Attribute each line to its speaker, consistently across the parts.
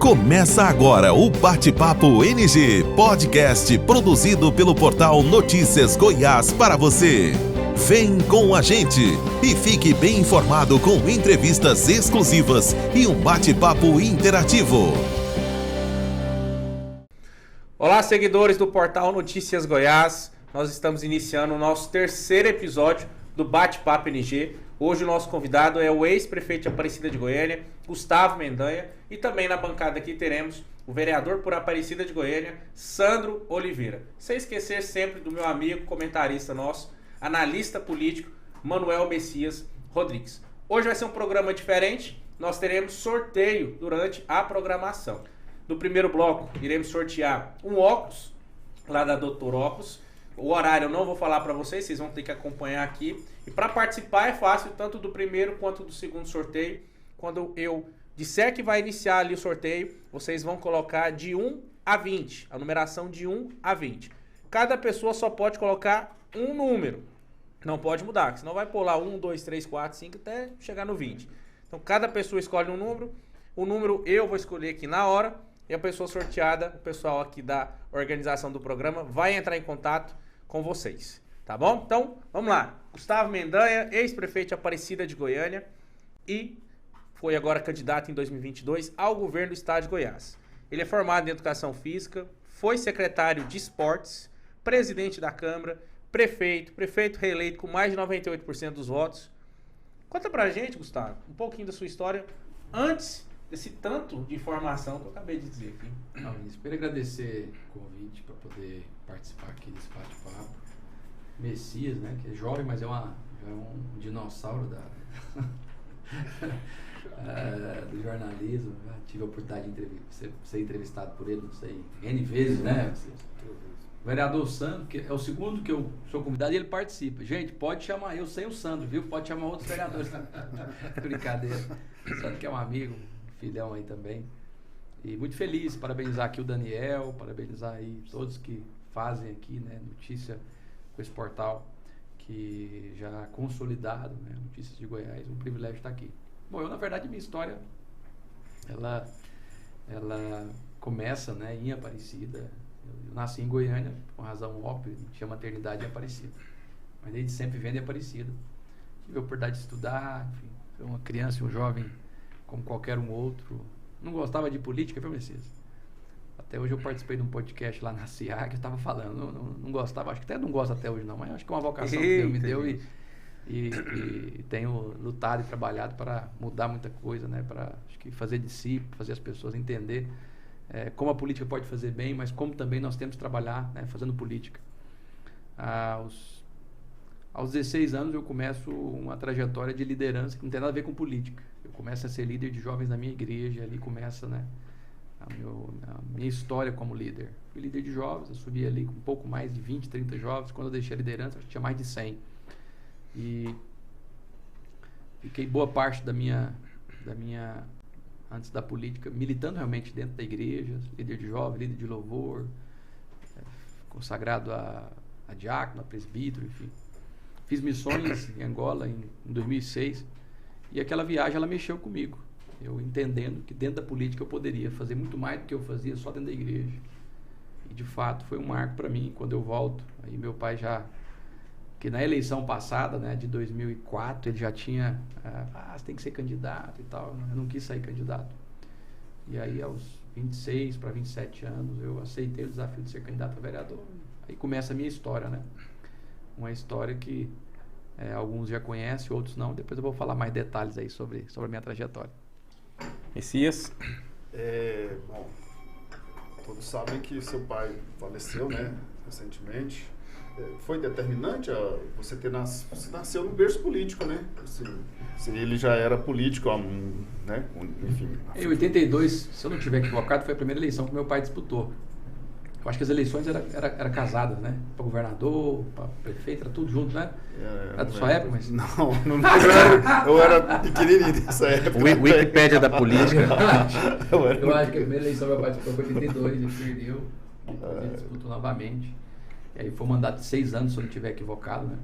Speaker 1: Começa agora o Bate-Papo NG, podcast produzido pelo portal Notícias Goiás para você. Vem com a gente e fique bem informado com entrevistas exclusivas e um bate-papo interativo.
Speaker 2: Olá, seguidores do portal Notícias Goiás. Nós estamos iniciando o nosso terceiro episódio do Bate-Papo NG. Hoje o nosso convidado é o ex-prefeito de Aparecida de Goiânia, Gustavo Mendanha, e também na bancada aqui teremos o vereador por Aparecida de Goiânia, Sandro Oliveira. Sem esquecer sempre do meu amigo, comentarista nosso, analista político, Manuel Messias Rodrigues. Hoje vai ser um programa diferente, nós teremos sorteio durante a programação. No primeiro bloco, iremos sortear um óculos, lá da Doutor Óculos. O horário eu não vou falar para vocês vão ter que acompanhar aqui. E para participar é fácil, tanto do primeiro quanto do segundo sorteio. Quando eu disser que vai iniciar ali o sorteio, vocês vão colocar de 1 a 20, a numeração de 1 a 20. Cada pessoa só pode colocar um número, não pode mudar, senão vai pular 1, 2, 3, 4, 5 até chegar no 20. Então cada pessoa escolhe um número, o número eu vou escolher aqui na hora, e a pessoa sorteada, o pessoal aqui da organização do programa, vai entrar em contato com vocês, tá bom? Então, vamos lá. Gustavo Mendanha, ex-prefeito de Aparecida de Goiânia e foi agora candidato em 2022 ao governo do estado de Goiás. Ele é formado em Educação Física, foi secretário de Esportes, presidente da Câmara, prefeito reeleito com mais de 98% dos votos. Conta pra gente, Gustavo, um pouquinho da sua história antes desse tanto de informação que eu acabei de dizer aqui.
Speaker 3: Espero agradecer o convite para poder participar aqui desse bate-papo. Messias, né, que é jovem, mas já é um dinossauro do jornalismo. Já tive a oportunidade de ser entrevistado por ele, não sei, N vezes, né? O vereador Sandro, que é o segundo que eu sou convidado, e ele participa. Gente, pode chamar eu sem o Sandro, viu? Pode chamar outros vereadores. Brincadeira. O Sandro que é um amigo, filhão aí também. E muito feliz, parabenizar aqui o Daniel, parabenizar aí todos que fazem aqui, né, notícia com esse portal que já consolidado, né, Notícias de Goiás, um privilégio estar aqui. Bom, eu na verdade minha história, ela começa, né, em Aparecida. Eu nasci em Goiânia, por razão óbvia, tinha maternidade em Aparecida, mas desde sempre vendo em Aparecida. Tive a oportunidade de estudar, enfim, fui uma criança e um jovem como qualquer um outro. Não gostava de política, viu, Messias? Até hoje eu participei de um podcast lá na CIA que eu estava falando, não gostava, acho que até não gosto até hoje não, mas acho que é uma vocação que Deus me deu e tenho lutado e trabalhado para mudar muita coisa, né? Para acho que fazer discípulo, fazer as pessoas entender como a política pode fazer bem, mas como também nós temos que trabalhar, né, fazendo política. Aos 16 anos eu começo uma trajetória de liderança que não tem nada a ver com política. Eu começo a ser líder de jovens na minha igreja, e ali começa, né, a minha história como líder. Fui líder de jovens, eu subi ali com um pouco mais de 20, 30 jovens. Quando eu deixei a liderança, eu tinha mais de 100. E fiquei boa parte da minha antes da política, militando realmente dentro da igreja, líder de jovens, líder de louvor, consagrado a diácono, a presbítero, enfim. Fiz missões em Angola em 2006 e aquela viagem ela mexeu comigo. Eu entendendo que dentro da política eu poderia fazer muito mais do que eu fazia só dentro da igreja. E de fato foi um marco para mim quando eu volto. Aí meu pai já, que na eleição passada, né, de 2004, ele já tinha, você tem que ser candidato e tal. Eu não quis sair candidato. E aí aos 26 para 27 anos eu aceitei o desafio de ser candidato a vereador. Aí começa a minha história, né? Uma história que alguns já conhecem, outros não. Depois eu vou falar mais detalhes aí sobre a minha trajetória.
Speaker 2: Messias?
Speaker 4: Bom, todos sabem que seu pai faleceu, né, recentemente. Foi determinante você você nasceu no berço político, né? Se ele já era político, né? Enfim.
Speaker 3: Em 82, se eu não estiver equivocado, foi a primeira eleição que meu pai disputou. Eu acho que as eleições era casadas, né? Para governador, para prefeito, era tudo junto, né? Era da sua época, mas...
Speaker 4: Não eu era pequenininho nessa época.
Speaker 2: Wikipédia da política.
Speaker 3: Eu acho que a primeira eleição meu pai disputou foi em 82, ele perdeu, depois ele disputou novamente. E aí foi um mandato de 6 anos, se eu não estiver equivocado, né?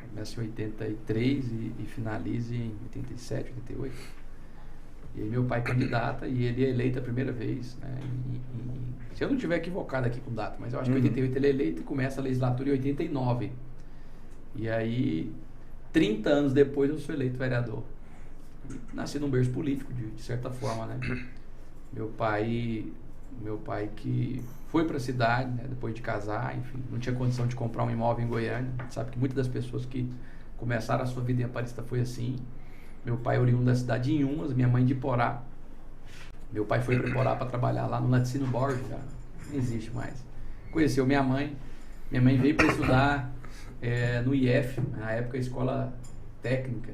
Speaker 3: Começa em 83 e finaliza em 87, 88. E aí meu pai candidata e ele é eleito a primeira vez, né? Se eu não estiver equivocado aqui com data, mas eu acho que em 88 ele é eleito e começa a legislatura em 89. E aí, 30 anos depois, eu sou eleito vereador. E nasci num berço político, de certa forma, né? Meu pai que foi para a cidade, né, depois de casar, enfim, não tinha condição de comprar um imóvel em Goiânia. Sabe que muitas das pessoas que começaram a sua vida em Aparecida foi assim. Meu pai é oriundo da cidade de Inhumas, minha mãe de Iporá. Meu pai foi para Iporá para trabalhar lá no Laticínio Borges, já não existe mais. Conheceu minha mãe veio para estudar no IF, na época escola técnica.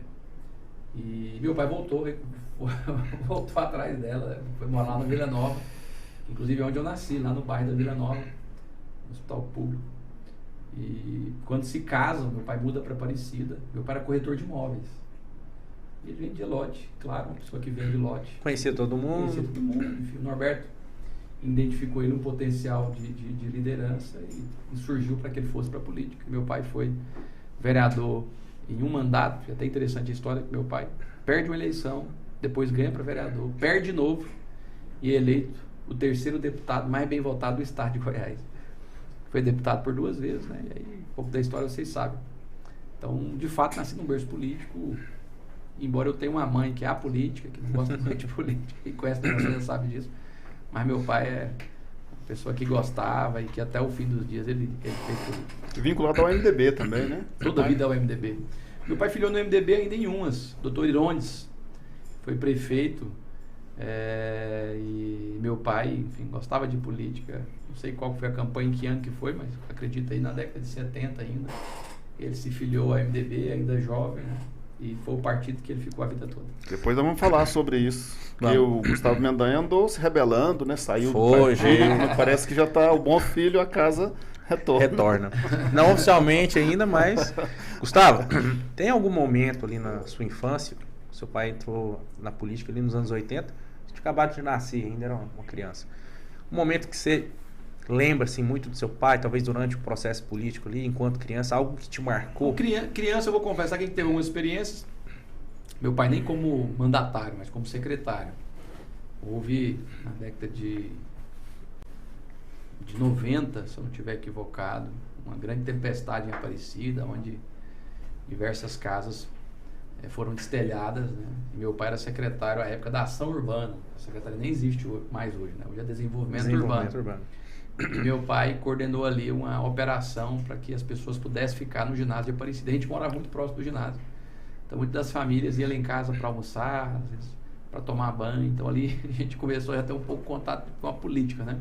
Speaker 3: E meu pai voltou atrás dela, foi morar lá na Vila Nova, inclusive onde eu nasci, lá no bairro da Vila Nova, no hospital público. E quando se casam, meu pai muda para Aparecida. Meu pai era corretor de imóveis. E ele vendia lote, claro, uma pessoa que vende lote.
Speaker 2: Conhecia todo mundo.
Speaker 3: Enfim, o Norberto identificou ele um potencial de liderança e surgiu para que ele fosse para a política. Meu pai foi vereador em um mandato, é até interessante a história, que meu pai perde uma eleição, depois ganha para vereador, perde de novo e é eleito o terceiro deputado mais bem votado do estado de Goiás. Foi deputado por 2 vezes, né? E aí, um pouco da história vocês sabem. Então, de fato, nasci num berço político, embora eu tenha uma mãe que é apolítica, que não gosta muito de política, e conhece bem, você já sabe disso, mas meu pai é uma pessoa que gostava e que até o fim dos dias ele fez política.
Speaker 4: Vinculado ao MDB também, né?
Speaker 3: Toda a vida ao MDB. Meu pai filiou no MDB ainda em Umas, Dr. Irones, foi prefeito, e meu pai, enfim, gostava de política. Não sei qual foi a campanha, em que ano que foi, mas acredito aí na década de 70 ainda. Ele se filiou ao MDB, ainda jovem, né? E foi o partido que ele ficou a vida toda.
Speaker 4: Depois nós vamos falar sobre isso. Porque o Gustavo Mendanha andou se rebelando, né? Saiu
Speaker 2: do partido,
Speaker 4: mas parece que já está o bom filho, a casa retorna.
Speaker 2: Não oficialmente ainda, mas... Gustavo, tem algum momento ali na sua infância, seu pai entrou na política ali nos anos 80, você tinha acabado de nascer, ainda era uma criança. Um momento que você lembra assim, muito do seu pai, talvez durante o processo político ali, enquanto criança, algo que te marcou?
Speaker 3: Criança, eu vou confessar que teve algumas experiências. Meu pai nem como mandatário, mas como secretário. Houve, na década de 90, se eu não estiver equivocado, uma grande tempestade em Aparecida, onde diversas casas foram destelhadas, né? E meu pai era secretário à época da Ação Urbana. A secretaria nem existe mais hoje, né? Hoje é Desenvolvimento Urbano. E meu pai coordenou ali uma operação para que as pessoas pudessem ficar no ginásio de Aparecida. A gente morava muito próximo do ginásio. Então, muitas das famílias iam lá em casa para almoçar, às vezes para tomar banho. Então, ali a gente começou a ter um pouco de contato com a política, né?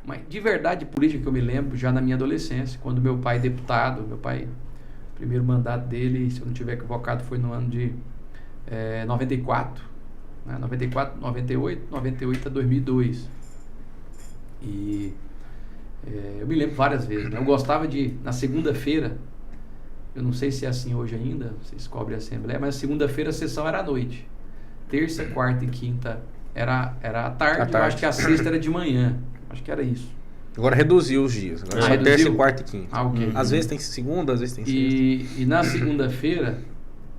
Speaker 3: Mas, de verdade, política que eu me lembro, já na minha adolescência, quando meu pai deputado, o primeiro mandato dele, se eu não estiver equivocado, foi no ano de 94, né? 94, 98 a 2002. E eu me lembro várias vezes, né? Eu gostava de, na segunda-feira, eu não sei se é assim hoje ainda, vocês cobrem a Assembleia, mas segunda-feira a sessão era à noite. Terça, quarta e quinta era à tarde, eu acho que a sexta era de manhã, acho que era isso.
Speaker 2: Agora reduziu os dias, agora só terça, quarta e quinta.
Speaker 3: Okay.
Speaker 2: Às vezes tem segunda, às vezes tem sexta.
Speaker 3: E na segunda-feira,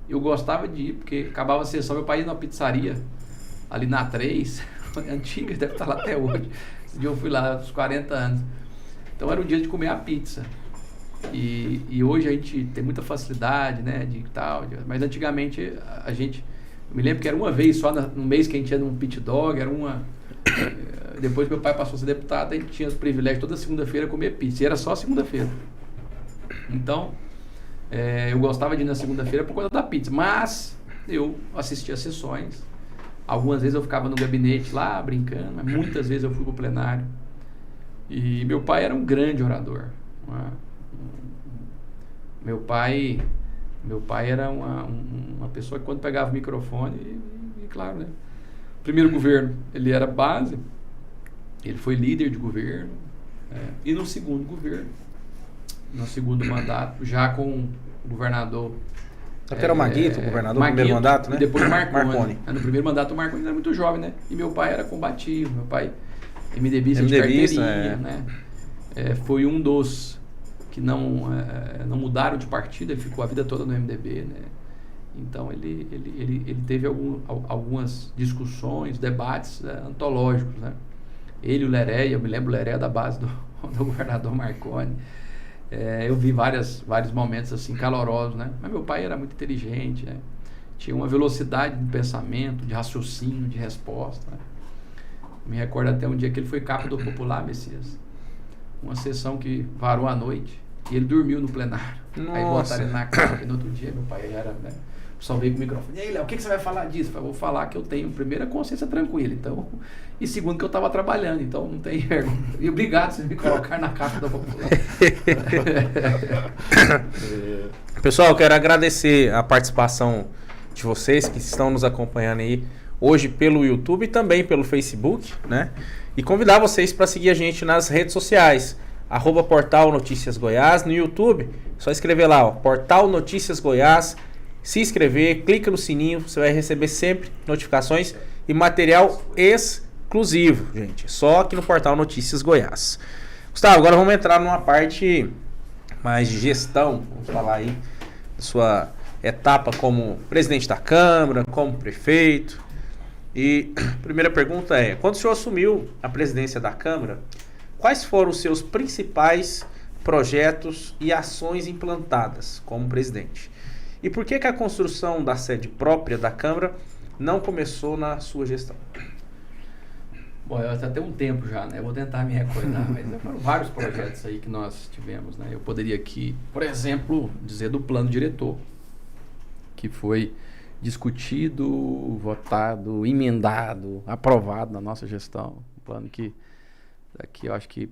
Speaker 3: eu gostava de ir, porque acabava a sessão, meu pai ia numa pizzaria, ali na 3, antiga, deve estar lá até hoje. Esse dia eu fui lá, aos 40 anos. Então era o dia de comer a pizza. E hoje a gente tem muita facilidade, né, de tal, mas antigamente a gente... Eu me lembro que era uma vez só no mês que a gente ia num pit dog, era uma... Depois que meu pai passou a ser deputado, a gente tinha o privilégio toda segunda-feira comer pizza. E era só segunda-feira. Então, eu gostava de ir na segunda-feira por conta da pizza. Mas eu assistia às sessões. Algumas vezes eu ficava no gabinete lá, brincando. Mas muitas vezes eu fui pro plenário. E meu pai era um grande orador. Meu pai era uma pessoa que quando pegava o microfone, e claro, né? Primeiro governo, ele era base, ele foi líder de governo, e no segundo governo, no segundo mandato, já com o governador...
Speaker 2: Até era o Maguito, o governador, no primeiro mandato, né?
Speaker 3: E depois o Marconi. No primeiro mandato o Marconi era muito jovem, né? E meu pai era combativo, meu pai MDBista de carteirinha, né? Foi um dos que não mudaram de partido, ele ficou a vida toda no MDB, né? Então ele teve algumas discussões, debates antológicos, né? Ele e o Leré, eu me lembro o Leré da base do governador Marconi. Eu vi vários momentos assim calorosos, né? Mas meu pai era muito inteligente, né? Tinha uma velocidade de pensamento, de raciocínio, de resposta, né? Me recordo até um dia que ele foi capa do Popular, Messias. Uma sessão que varou à noite e ele dormiu no plenário.
Speaker 2: Nossa.
Speaker 3: Aí botaram ele na capa e no outro dia meu pai era, né? Só veio com o microfone. E aí, Léo, o que você vai falar disso? Eu falei, vou falar que eu tenho, primeiro, a consciência tranquila, então, e segundo, que eu estava trabalhando, então não tem vergonha. E obrigado por me colocar na capa da Popular.
Speaker 2: Pessoal, eu quero agradecer a participação de vocês que estão nos acompanhando aí hoje pelo YouTube e também pelo Facebook, né? E convidar vocês para seguir a gente nas redes sociais, @Portal Notícias Goiás, no YouTube, só escrever lá, ó, Portal Notícias Goiás, se inscrever, clica no sininho, você vai receber sempre notificações e material exclusivo, gente, só aqui no Portal Notícias Goiás. Gustavo, agora vamos entrar numa parte mais de gestão, vamos falar aí da sua etapa como presidente da Câmara, como prefeito. E a primeira pergunta é, quando o senhor assumiu a presidência da Câmara, quais foram os seus principais projetos e ações implantadas como presidente? E por que a construção da sede própria da Câmara não começou na sua gestão?
Speaker 3: Bom, já tem um tempo já, né? Eu vou tentar me recordar, mas foram vários projetos aí que nós tivemos, né? Eu poderia aqui, por exemplo, dizer do plano diretor, que foi discutido, votado, emendado, aprovado na nossa gestão. Um plano que daqui, eu acho que,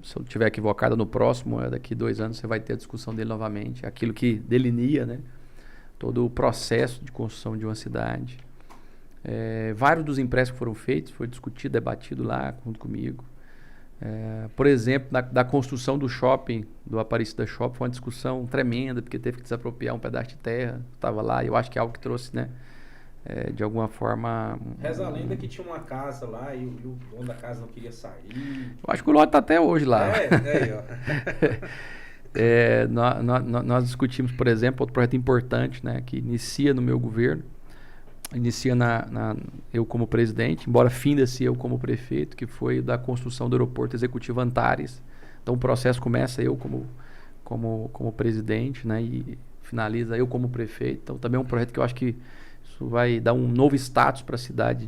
Speaker 3: se eu estiver equivocado no próximo, daqui 2 anos você vai ter a discussão dele novamente. Aquilo que delineia, né, todo o processo de construção de uma cidade. Vários dos empréstimos que foram feitos, foi discutido, debatido lá junto comigo. Por exemplo, da construção do shopping, do Aparecida Shopping, foi uma discussão tremenda, porque teve que desapropriar um pedaço de terra que estava lá. E eu acho que é algo que trouxe, né, de alguma forma...
Speaker 2: Reza a lenda que tinha uma casa lá e o dono da casa não queria sair.
Speaker 3: Eu acho que o lote está até hoje lá.
Speaker 2: Aí, ó.
Speaker 3: Nós discutimos, por exemplo, outro projeto importante, né, que inicia no meu governo, inicia eu como presidente, embora finda-se eu como prefeito, que foi da construção do aeroporto executivo Antares. Então o processo começa eu como presidente, né, e finaliza eu como prefeito. Então também é um projeto que eu acho que isso vai dar um novo status para a cidade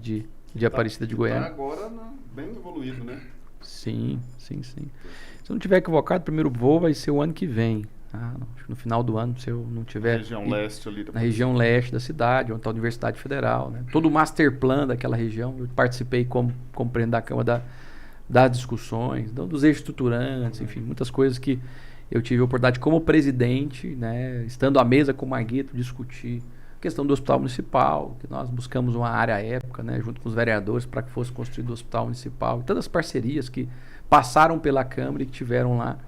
Speaker 3: de Aparecida de Goiânia.
Speaker 4: Agora bem evoluído, né?
Speaker 3: Sim. Se eu não estiver equivocado, o primeiro voo vai ser o ano que vem. Acho que no final do ano, se eu não tiver... Na região leste da cidade, onde está a Universidade Federal, né? Todo o master plan daquela região, eu participei como presidente da Câmara das discussões, dos eixos estruturantes, enfim, muitas coisas que eu tive a oportunidade como presidente, né, estando à mesa com o Marguito, discutir a questão do hospital municipal, que nós buscamos uma área à época, né, junto com os vereadores, para que fosse construído o hospital municipal, e todas as parcerias que passaram pela Câmara e que tiveram lá.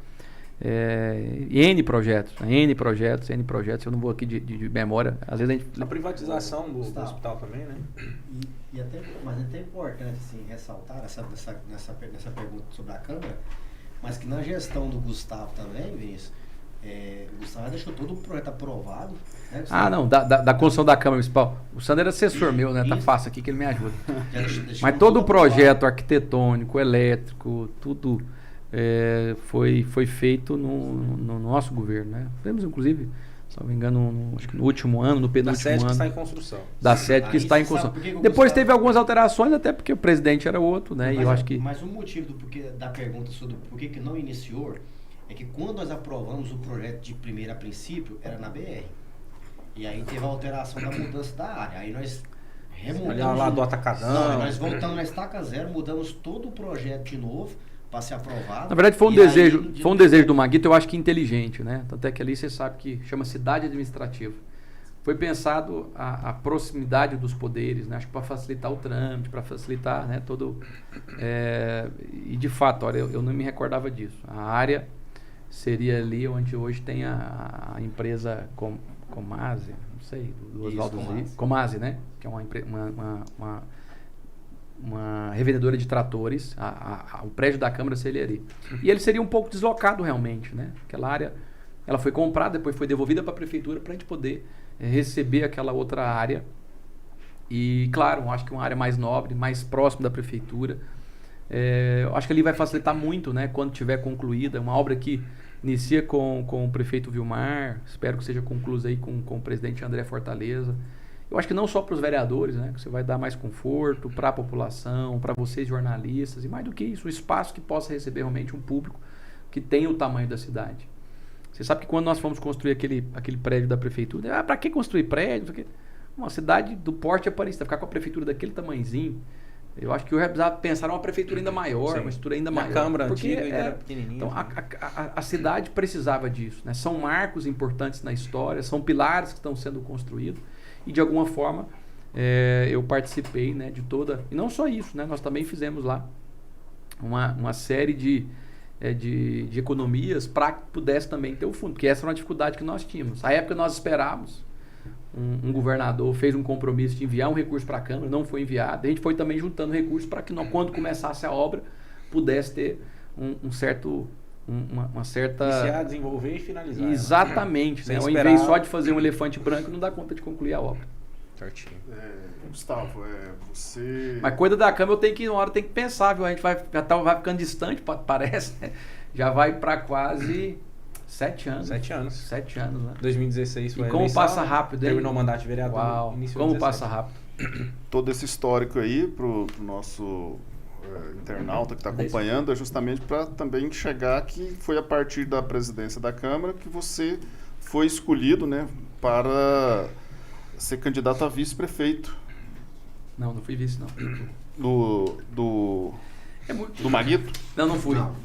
Speaker 3: N projetos, eu não vou aqui de memória. Às vezes
Speaker 2: a privatização do hospital também, né?
Speaker 5: Mas é até importante assim, ressaltar nessa pergunta sobre a Câmara, mas que na gestão do Gustavo também, Vinícius, o Gustavo deixou todo o projeto aprovado. Né,
Speaker 3: não, da construção da Câmara Municipal. O Sandro era assessor meu, né? Tá fácil aqui que ele me ajuda. Mas todo o projeto arquitetônico, elétrico, tudo... foi feito no nosso governo, né? Temos, inclusive, se não me engano, acho que no último ano, no penúltimo ano.
Speaker 2: Da sede que está em construção.
Speaker 3: Da sede que está em construção. Depois teve algumas alterações, até porque o presidente era outro, né?
Speaker 5: Mas,
Speaker 3: eu acho que...
Speaker 5: mas o motivo da pergunta sobre por que não iniciou é que quando nós aprovamos o projeto de primeiro a princípio, era na BR. E aí teve a alteração da mudança da área. Aí nós
Speaker 2: remodamos... lá do Atacadão.
Speaker 5: Nós voltamos na estaca zero, mudamos todo o projeto de novo, para ser aprovado.
Speaker 3: Na verdade, foi um desejo do Marguito, eu acho que inteligente, né? Tanto é que ali você sabe que chama cidade administrativa. Foi pensado a proximidade dos poderes, né? Acho que para facilitar o trâmite, para facilitar, né, todo... e de fato, olha, eu não me recordava disso. A área seria ali onde hoje tem a empresa Comase, não sei, do Oswaldo Comase, né? Que é uma revendedora de tratores. O prédio da Câmara seria ali. E ele seria um pouco deslocado realmente, né? Aquela área, ela foi comprada, depois foi devolvida para a prefeitura para a gente poder receber aquela outra área. E, claro, acho que uma área mais nobre, mais próxima da prefeitura. Eu acho que ali vai facilitar muito, né, quando tiver concluída. Uma obra que inicia com o prefeito Vilmar, espero que seja concluída aí com o presidente André Fortaleza. Eu acho que não só para os vereadores, né, que você vai dar mais conforto para a população, para vocês jornalistas, e mais do que isso, um espaço que possa receber realmente um público que tenha o tamanho da cidade. Você sabe que quando nós fomos construir aquele prédio da prefeitura, para que construir prédio? Uma cidade do porte Aparecida, ficar com a prefeitura daquele tamanhozinho, eu acho que eu ia precisar pensar numa prefeitura ainda maior, uma estrutura ainda maior.
Speaker 2: A Câmara
Speaker 3: porque
Speaker 2: antiga ainda era pequenininha.
Speaker 3: Então, a cidade precisava disso, né? São marcos importantes na história, são pilares que estão sendo construídos, e de alguma forma eu participei, né, de toda... E não só isso, né? Nós também fizemos lá uma série de economias para que pudesse também ter o fundo, porque essa era uma dificuldade que nós tínhamos. À época nós esperávamos, um governador fez um compromisso de enviar um recurso para a Câmara, não foi enviado. A gente foi também juntando recursos para que, quando começasse a obra, pudesse ter uma certa...
Speaker 2: Iniciar, desenvolver e finalizar.
Speaker 3: Exatamente. Né? Ao invés só de fazer um elefante branco, não dá conta de concluir a obra.
Speaker 2: Certinho.
Speaker 4: Gustavo, você...
Speaker 3: Mas coisa da Câmara, uma hora tem que pensar, viu? A gente vai ficando distante, parece, né? Já vai para quase... 7 anos.
Speaker 2: 7 anos.
Speaker 3: 7 anos, né?
Speaker 2: 2016 foi
Speaker 3: e como
Speaker 2: eleição,
Speaker 3: passa rápido, hein?
Speaker 2: Terminou o mandato de vereador.
Speaker 3: Uau, como passa rápido.
Speaker 4: Todo esse histórico aí pro nosso internauta que está acompanhando é justamente para também chegar que foi a partir da presidência da Câmara que você foi escolhido, né, para ser candidato a vice-prefeito.
Speaker 3: Não fui vice, não.
Speaker 4: Do Maguito?
Speaker 3: Não fui. Não.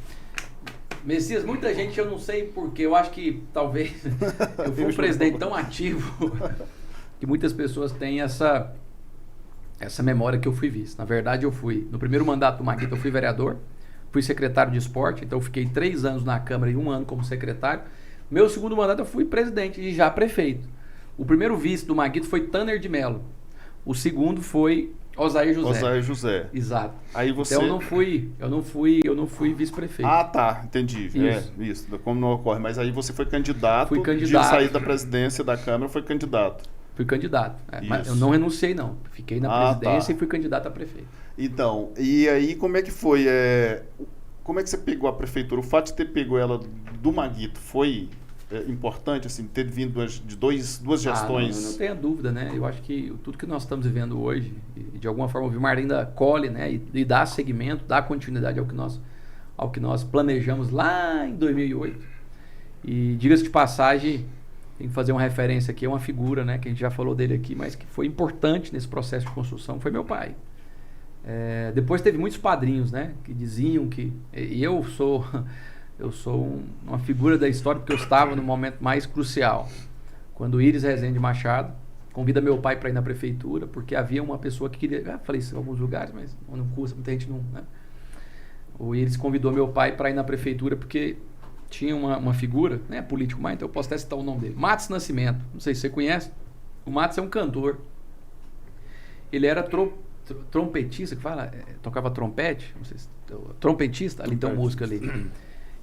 Speaker 3: Messias, muita gente, eu não sei porquê, eu acho que talvez eu fui um presidente tão ativo que muitas pessoas têm essa memória que eu fui vice. Na verdade, no primeiro mandato do Maguito, eu fui vereador, fui secretário de esporte, então eu fiquei 3 anos na Câmara e 1 ano como secretário. Meu segundo mandato, eu fui presidente e já prefeito. O primeiro vice do Maguito foi Tanner de Mello. O segundo foi Osair José. Exato.
Speaker 4: Aí você...
Speaker 3: Então eu não fui vice-prefeito.
Speaker 4: Ah, tá, entendi. Isso, como não ocorre. Mas aí você foi candidato. Fui candidato. De sair da presidência da Câmara, foi candidato.
Speaker 3: Fui candidato. Mas eu não renunciei, não. Fiquei na presidência e fui candidato a prefeito.
Speaker 4: Então, e aí como é que foi? Como é que você pegou a prefeitura? O fato de ter pego ela do Maguito foi importante, assim, ter vindo de duas gestões?
Speaker 3: Não tenha dúvida, né? Eu acho que tudo que nós estamos vivendo hoje, e de alguma forma o Vilmar ainda colhe, né? E dá seguimento, dá continuidade ao que nós planejamos lá em 2008. E diga-se de passagem, tem que fazer uma referência aqui, é uma figura, né? Que a gente já falou dele aqui, mas que foi importante nesse processo de construção, foi meu pai. Depois teve muitos padrinhos, né? Que diziam que... E eu sou uma figura da história porque eu estava no momento mais crucial. Quando o Íris Rezende Machado convida meu pai para ir na prefeitura, porque havia uma pessoa que queria... falei isso em alguns lugares, mas não custa, muita gente não... Né? O Íris convidou meu pai para ir na prefeitura porque tinha uma figura, né, político mais, então eu posso até citar o nome dele. Matos Nascimento, não sei se você conhece. O Matos é um cantor. Ele era trompetista, que fala, tocava trompete, não sei se, trompetista, ali tem uma música ali.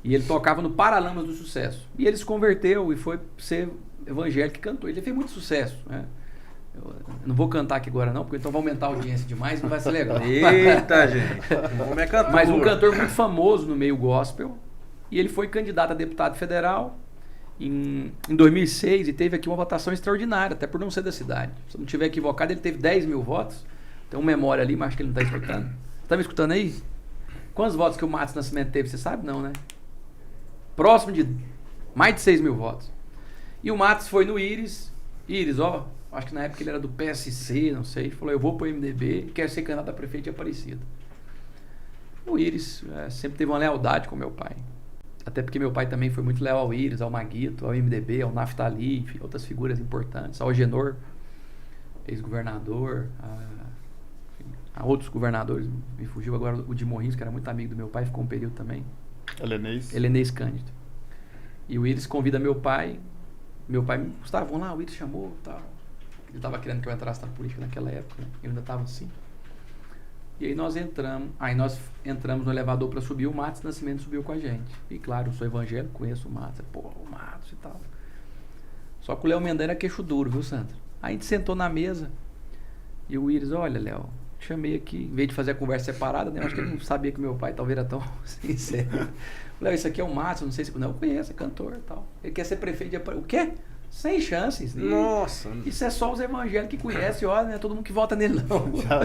Speaker 3: E ele tocava no Paralamas do Sucesso. E ele se converteu e foi ser evangélico e cantor. Ele fez muito sucesso, né? Eu não vou cantar aqui agora não, porque então vai aumentar a audiência demais, não vai ser legal.
Speaker 2: Eita, gente.
Speaker 3: Mas um cantor muito famoso no meio gospel. E ele foi candidato a deputado federal em 2006 e teve aqui uma votação extraordinária, até por não ser da cidade. Se eu não estiver equivocado, ele teve 10 mil votos. Tem uma memória ali, mas acho que ele não está escutando. Está me escutando aí? Quantos votos que o Matos Nascimento teve? Você sabe? Não, né? Próximo de mais de 6 mil votos. E o Matos foi no Íris, acho que na época ele era do PSC, não sei, falou, eu vou pro MDB, quero ser candidato a prefeito de Aparecida. O Íris sempre teve uma lealdade com meu pai. Até porque meu pai também foi muito leal ao Íris, ao Maguito, ao MDB, ao Naftali, enfim, outras figuras importantes, ao Agenor, ex-governador, a outros governadores, me fugiu agora o de Morrinhos, que era muito amigo do meu pai, ficou um período também. Helenês Cândido. E o Íris convida meu pai, Gustavo, vamos lá, o Íris chamou, tal. Ele estava querendo que eu entrasse na política naquela época, né? Eu ainda estava assim. E aí nós entramos no elevador para subir, o Matos Nascimento subiu com a gente. E claro, eu sou evangélico, conheço o Matos, o Matos e tal. Só que o Léo Mendanha era queixo duro, viu, Sandro? Aí a gente sentou na mesa e o Íris, olha, Léo, chamei aqui, em vez de fazer a conversa separada, né? Eu acho que ele não sabia que meu pai talvez era tão sincero. Léo, isso aqui é o Márcio, não sei se... Não, eu conheço, é cantor e tal. Ele quer ser prefeito de Aparecida. O quê? Sem chances.
Speaker 2: Nossa.
Speaker 3: Isso é só os evangélicos que conhecem, olha, não é todo mundo que vota nele, não.
Speaker 4: Já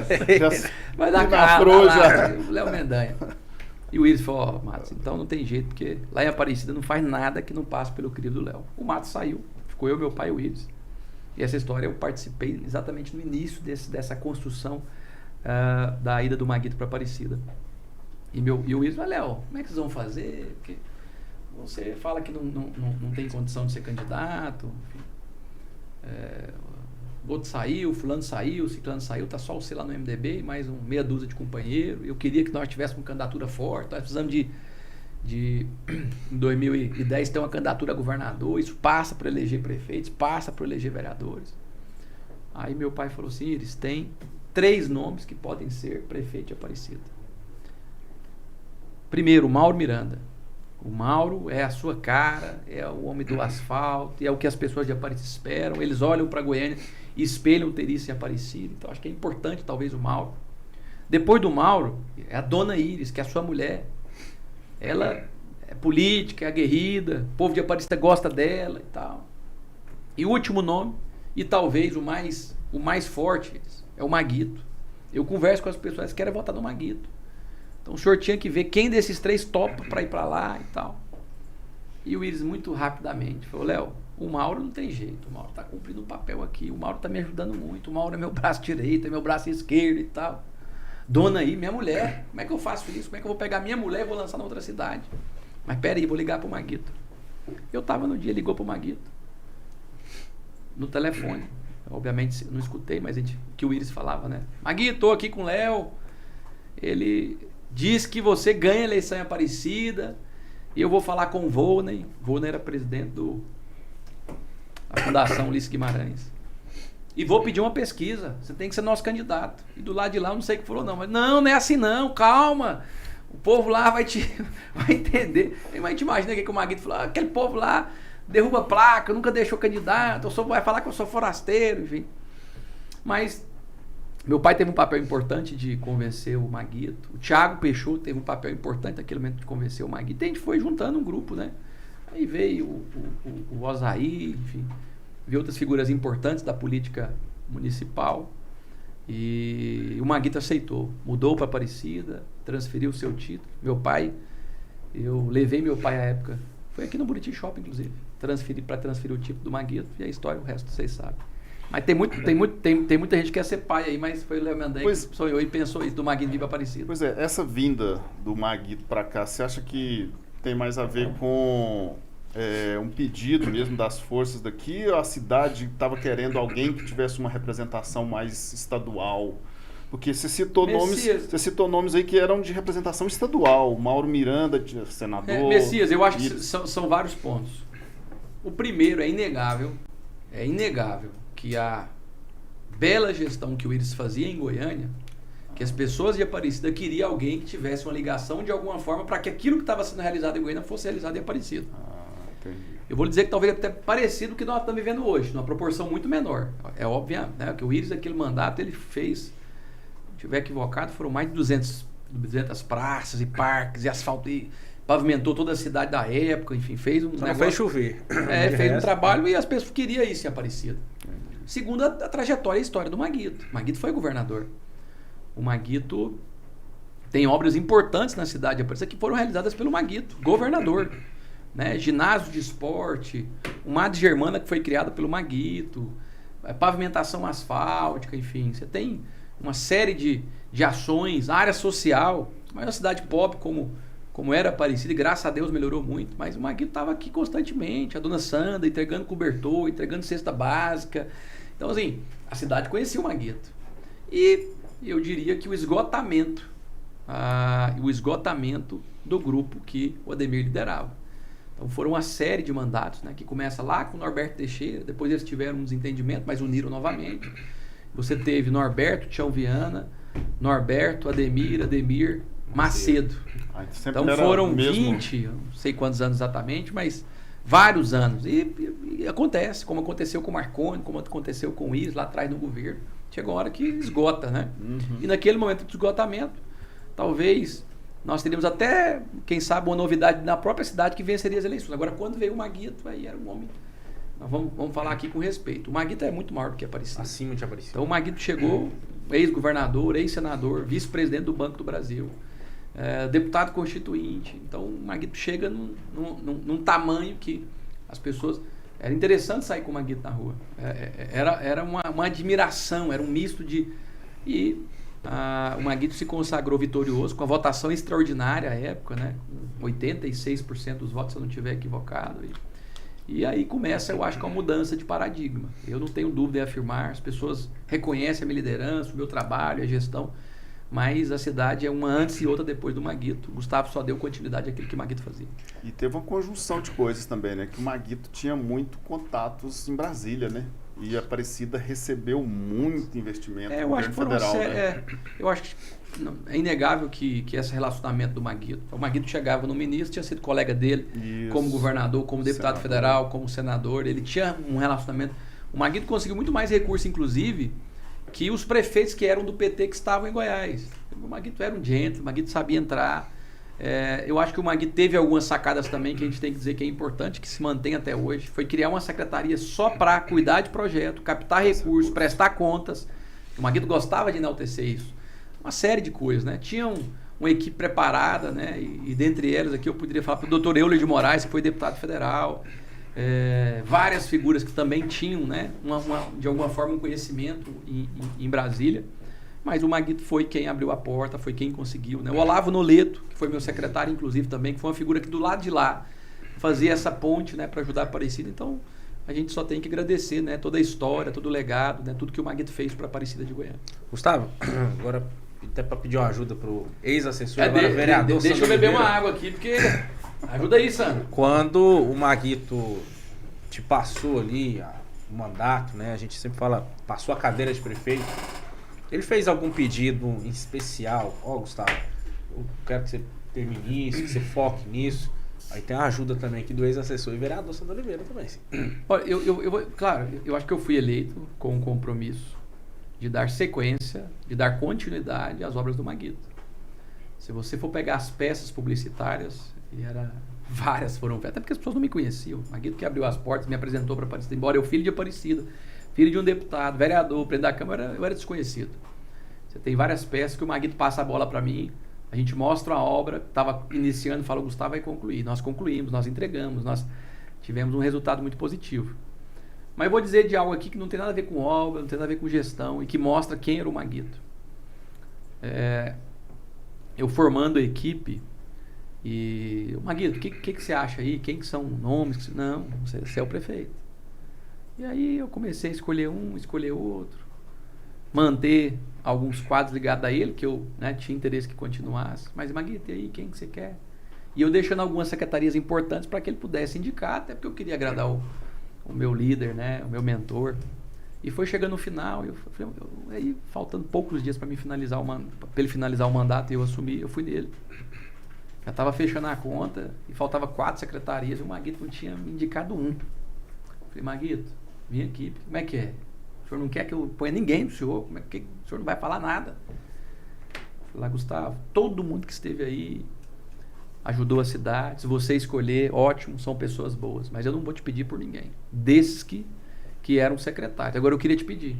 Speaker 3: Vai dar cara, o Léo Mendanha. E o Íris falou, ó, Matos, então não tem jeito, porque lá em Aparecida não faz nada que não passe pelo querido Léo. O Matos saiu, ficou eu, meu pai e o Íris. E essa história eu participei exatamente no início dessa construção da ida do Maguito para Aparecida. E o Íris falou, Léo, como é que vocês vão fazer? Porque você fala que não tem condição de ser candidato, enfim. O outro saiu, fulano saiu, ciclano saiu, tá só você lá no MDB e mais meia dúzia de companheiro. Eu queria que nós tivéssemos uma candidatura forte, nós precisamos em 2010 ter uma candidatura a governador, isso passa para eleger prefeitos, passa para eleger vereadores. Aí meu pai falou assim, Íris, tem 3 nomes que podem ser prefeito de Aparecida. Primeiro, o Mauro Miranda. O Mauro é a sua cara, é o homem do asfalto, é o que as pessoas de Aparecida esperam. Eles olham para Goiânia e espelham ter isso em Aparecida. Então acho que é importante talvez o Mauro. Depois do Mauro, é a dona Íris, que é a sua mulher. Ela é política, é aguerrida, o povo de Aparecida gosta dela e tal. E o último nome, e talvez o mais forte, é o Maguito. Eu converso com as pessoas que querem votar no Maguito. Então o senhor tinha que ver quem desses 3 topa para ir para lá e tal. E o Íris muito rapidamente falou, Léo, o Mauro não tem jeito, o Mauro está cumprindo um papel aqui, o Mauro está me ajudando muito, o Mauro é meu braço direito, é meu braço esquerdo e tal. Dona aí, minha mulher, como é que eu faço isso? Como é que eu vou pegar minha mulher e vou lançar na outra cidade? Mas peraí, vou ligar pro Maguito. Eu tava no dia, ligou pro Maguito. No telefone. Eu, obviamente, não escutei, mas que o Íris falava, né? Maguito, tô aqui com o Léo. Ele diz que você ganha a eleição em Aparecida. E eu vou falar com o Volney. Volney era presidente da Fundação Ulisses Guimarães. E vou pedir uma pesquisa. Você tem que ser nosso candidato. E do lado de lá eu não sei o que falou, não. Mas não é assim não, calma. O povo lá vai entender. Mas a gente imagina que o Maguito falou, aquele povo lá derruba placa, nunca deixou candidato, vai falar que eu sou forasteiro, enfim. Mas meu pai teve um papel importante de convencer o Maguito. O Thiago Peixoto teve um papel importante naquele momento de convencer o Maguito. E a gente foi juntando um grupo, né? Aí veio o Osaí, enfim. Veio outras figuras importantes da política municipal. E o Maguito aceitou. Mudou para Aparecida, transferiu o seu título. Meu pai, eu levei meu pai à época. Foi aqui no Buriti Shopping, inclusive. Para transferir o título do Maguito. E a história, o resto vocês sabem. Mas tem muita gente que quer ser pai aí, mas foi o Léo Mendanha que sonhou e pensou isso, do Maguito vir para Aparecida.
Speaker 4: Pois é, essa vinda do Maguito para cá, você acha que tem mais a ver com um pedido mesmo das forças daqui, ou a cidade estava querendo alguém que tivesse uma representação mais estadual? Porque você citou nomes aí que eram de representação estadual, Mauro Miranda, senador.
Speaker 3: Messias, eu acho que são vários pontos. O primeiro é inegável que a bela gestão que o Íris fazia em Goiânia, que as pessoas de Aparecida queriam alguém que tivesse uma ligação de alguma forma para que aquilo que estava sendo realizado em Goiânia fosse realizado em Aparecida. Eu vou dizer que talvez até parecido com o que nós estamos vivendo hoje, numa proporção muito menor. É óbvio, né, que o Íris, aquele mandato, ele fez, se não estiver equivocado, foram mais de 200 praças e parques e asfalto, e pavimentou toda a cidade da época, enfim, fez um negócio...
Speaker 2: fez chover.
Speaker 3: Fez um trabalho e as pessoas queriam isso em Aparecida. Segundo, a trajetória e a história do Maguito. O Maguito foi governador. O Maguito tem obras importantes na cidade de Aparecida que foram realizadas pelo Maguito, governador. Né? Ginásio de esporte, uma de Germana que foi criada pelo Maguito, pavimentação asfáltica, enfim. Você tem uma série de ações, área social. Mas uma cidade pobre como era Aparecida, e graças a Deus melhorou muito, mas o Maguito estava aqui constantemente, a dona Sandra entregando cobertor, entregando cesta básica. Então, assim, a cidade conhecia o Maguito. E eu diria que o esgotamento do grupo que o Ademir liderava. Então, foram uma série de mandatos, né, que começa lá com o Norberto Teixeira, depois eles tiveram um desentendimento, mas uniram novamente. Você teve Norberto, Tião Viana, Norberto, Ademir, Macedo. Então foram 20, não sei quantos anos exatamente, mas vários anos. E acontece, como aconteceu com o Marconi, como aconteceu com o Iris lá atrás no governo. Chega uma hora que esgota, né? E naquele momento de esgotamento, talvez nós teríamos até, quem sabe, uma novidade na própria cidade que venceria as eleições. Agora, quando veio o Maguito, aí era um homem... Nós vamos falar aqui com respeito. O Maguito é muito maior do que Aparecida.
Speaker 2: Acima de Aparecida.
Speaker 3: Então o Maguito chegou, ex-governador, ex-senador, vice-presidente do Banco do Brasil, deputado constituinte. Então o Maguito chega num tamanho que as pessoas... Era interessante sair com o Maguito na rua. Era uma admiração, era um misto de... E o Maguito se consagrou vitorioso com a votação extraordinária à época, né? 86% dos votos, se eu não estiver equivocado. E aí começa, eu acho, com a mudança de paradigma. Eu não tenho dúvida em afirmar, as pessoas reconhecem a minha liderança, o meu trabalho, a gestão, mas a cidade é uma antes e outra depois do Maguito. O Gustavo só deu continuidade àquilo que o Maguito fazia.
Speaker 4: E teve uma conjunção de coisas também, né? Que o Maguito tinha muito contatos em Brasília, né? E a Aparecida recebeu muito investimento do governo federal, né?
Speaker 3: Eu acho que é inegável que esse relacionamento do Maguito... O Maguito chegava no ministro, tinha sido colega dele,
Speaker 4: Isso.
Speaker 3: como governador, como deputado federal, como senador. Ele tinha um relacionamento... O Maguito conseguiu muito mais recursos, inclusive, que os prefeitos que eram do PT que estavam em Goiás. O Maguito era um gentleman, o Maguito sabia entrar. Eu acho que o Maguito teve algumas sacadas também que a gente tem que dizer que é importante, que se mantém até hoje. Foi criar uma secretaria só para cuidar de projeto, captar recursos, prestar contas. O Maguito gostava de enaltecer isso. Uma série de coisas, né? Tinha uma equipe preparada, né? E dentre elas aqui eu poderia falar para o Dr. Euler de Moraes, que foi deputado federal. Várias figuras que também tinham, né? De alguma forma um conhecimento em Brasília. Mas o Maguito foi quem abriu a porta, foi quem conseguiu, né? O Olavo Noleto, que foi meu secretário, inclusive, também, que foi uma figura que do lado de lá fazia essa ponte, né, para ajudar a Aparecida. Então, a gente só tem que agradecer, né, toda a história, todo o legado, né, tudo que o Maguito fez para a Aparecida de Goiânia.
Speaker 2: Gustavo, agora até para pedir uma ajuda pro ex-assessor, agora vereador.
Speaker 3: Deixa eu beber uma água aqui, porque... Ajuda aí, Sandro.
Speaker 2: Quando o Maguito te passou ali o mandato, né, a gente sempre fala, passou a cadeira de prefeito, ele fez algum pedido em especial? Gustavo, eu quero que você termine isso, que você foque nisso. Aí tem a ajuda também aqui do ex-assessor e vereador Sandro Oliveira também. Sim.
Speaker 3: Olha, eu acho que eu fui eleito com um compromisso de dar sequência, de dar continuidade às obras do Maguito. Se você for pegar as peças publicitárias, várias foram feitas, até porque as pessoas não me conheciam. O Maguito que abriu as portas, me apresentou para Aparecida, embora eu filho de Aparecida, filho de um deputado, vereador, presidente da Câmara, eu era desconhecido. Você tem várias peças que o Maguito passa a bola para mim, a gente mostra a obra, estava iniciando, fala, o Gustavo vai concluir. Nós concluímos, nós entregamos, nós tivemos um resultado muito positivo. Mas eu vou dizer de algo aqui que não tem nada a ver com obra, não tem nada a ver com gestão e que mostra quem era o Maguito. Eu formando a equipe e... Maguito, o que você acha aí? Quem que são nomes? Não, você é o prefeito. E aí eu comecei a escolher um, escolher outro, manter alguns quadros ligados a ele, que eu, né, tinha interesse que continuasse. Mas, Maguito, e aí, quem que você quer? E eu deixando algumas secretarias importantes para que ele pudesse indicar, até porque eu queria agradar o meu líder, né, o meu mentor. E foi chegando no final, aí faltando poucos dias para ele finalizar o mandato e eu assumir, eu fui nele. Já estava fechando a conta e faltava 4 secretarias e o Maguito não tinha me indicado um. Falei, Maguito, minha equipe, como é que é? O senhor não quer que eu ponha ninguém pro senhor? Como é que o senhor não vai falar nada? Falei lá, Gustavo, todo mundo que esteve aí ajudou a cidade. Se você escolher, ótimo, são pessoas boas. Mas eu não vou te pedir por ninguém. Desses que eram secretários. Agora eu queria te pedir.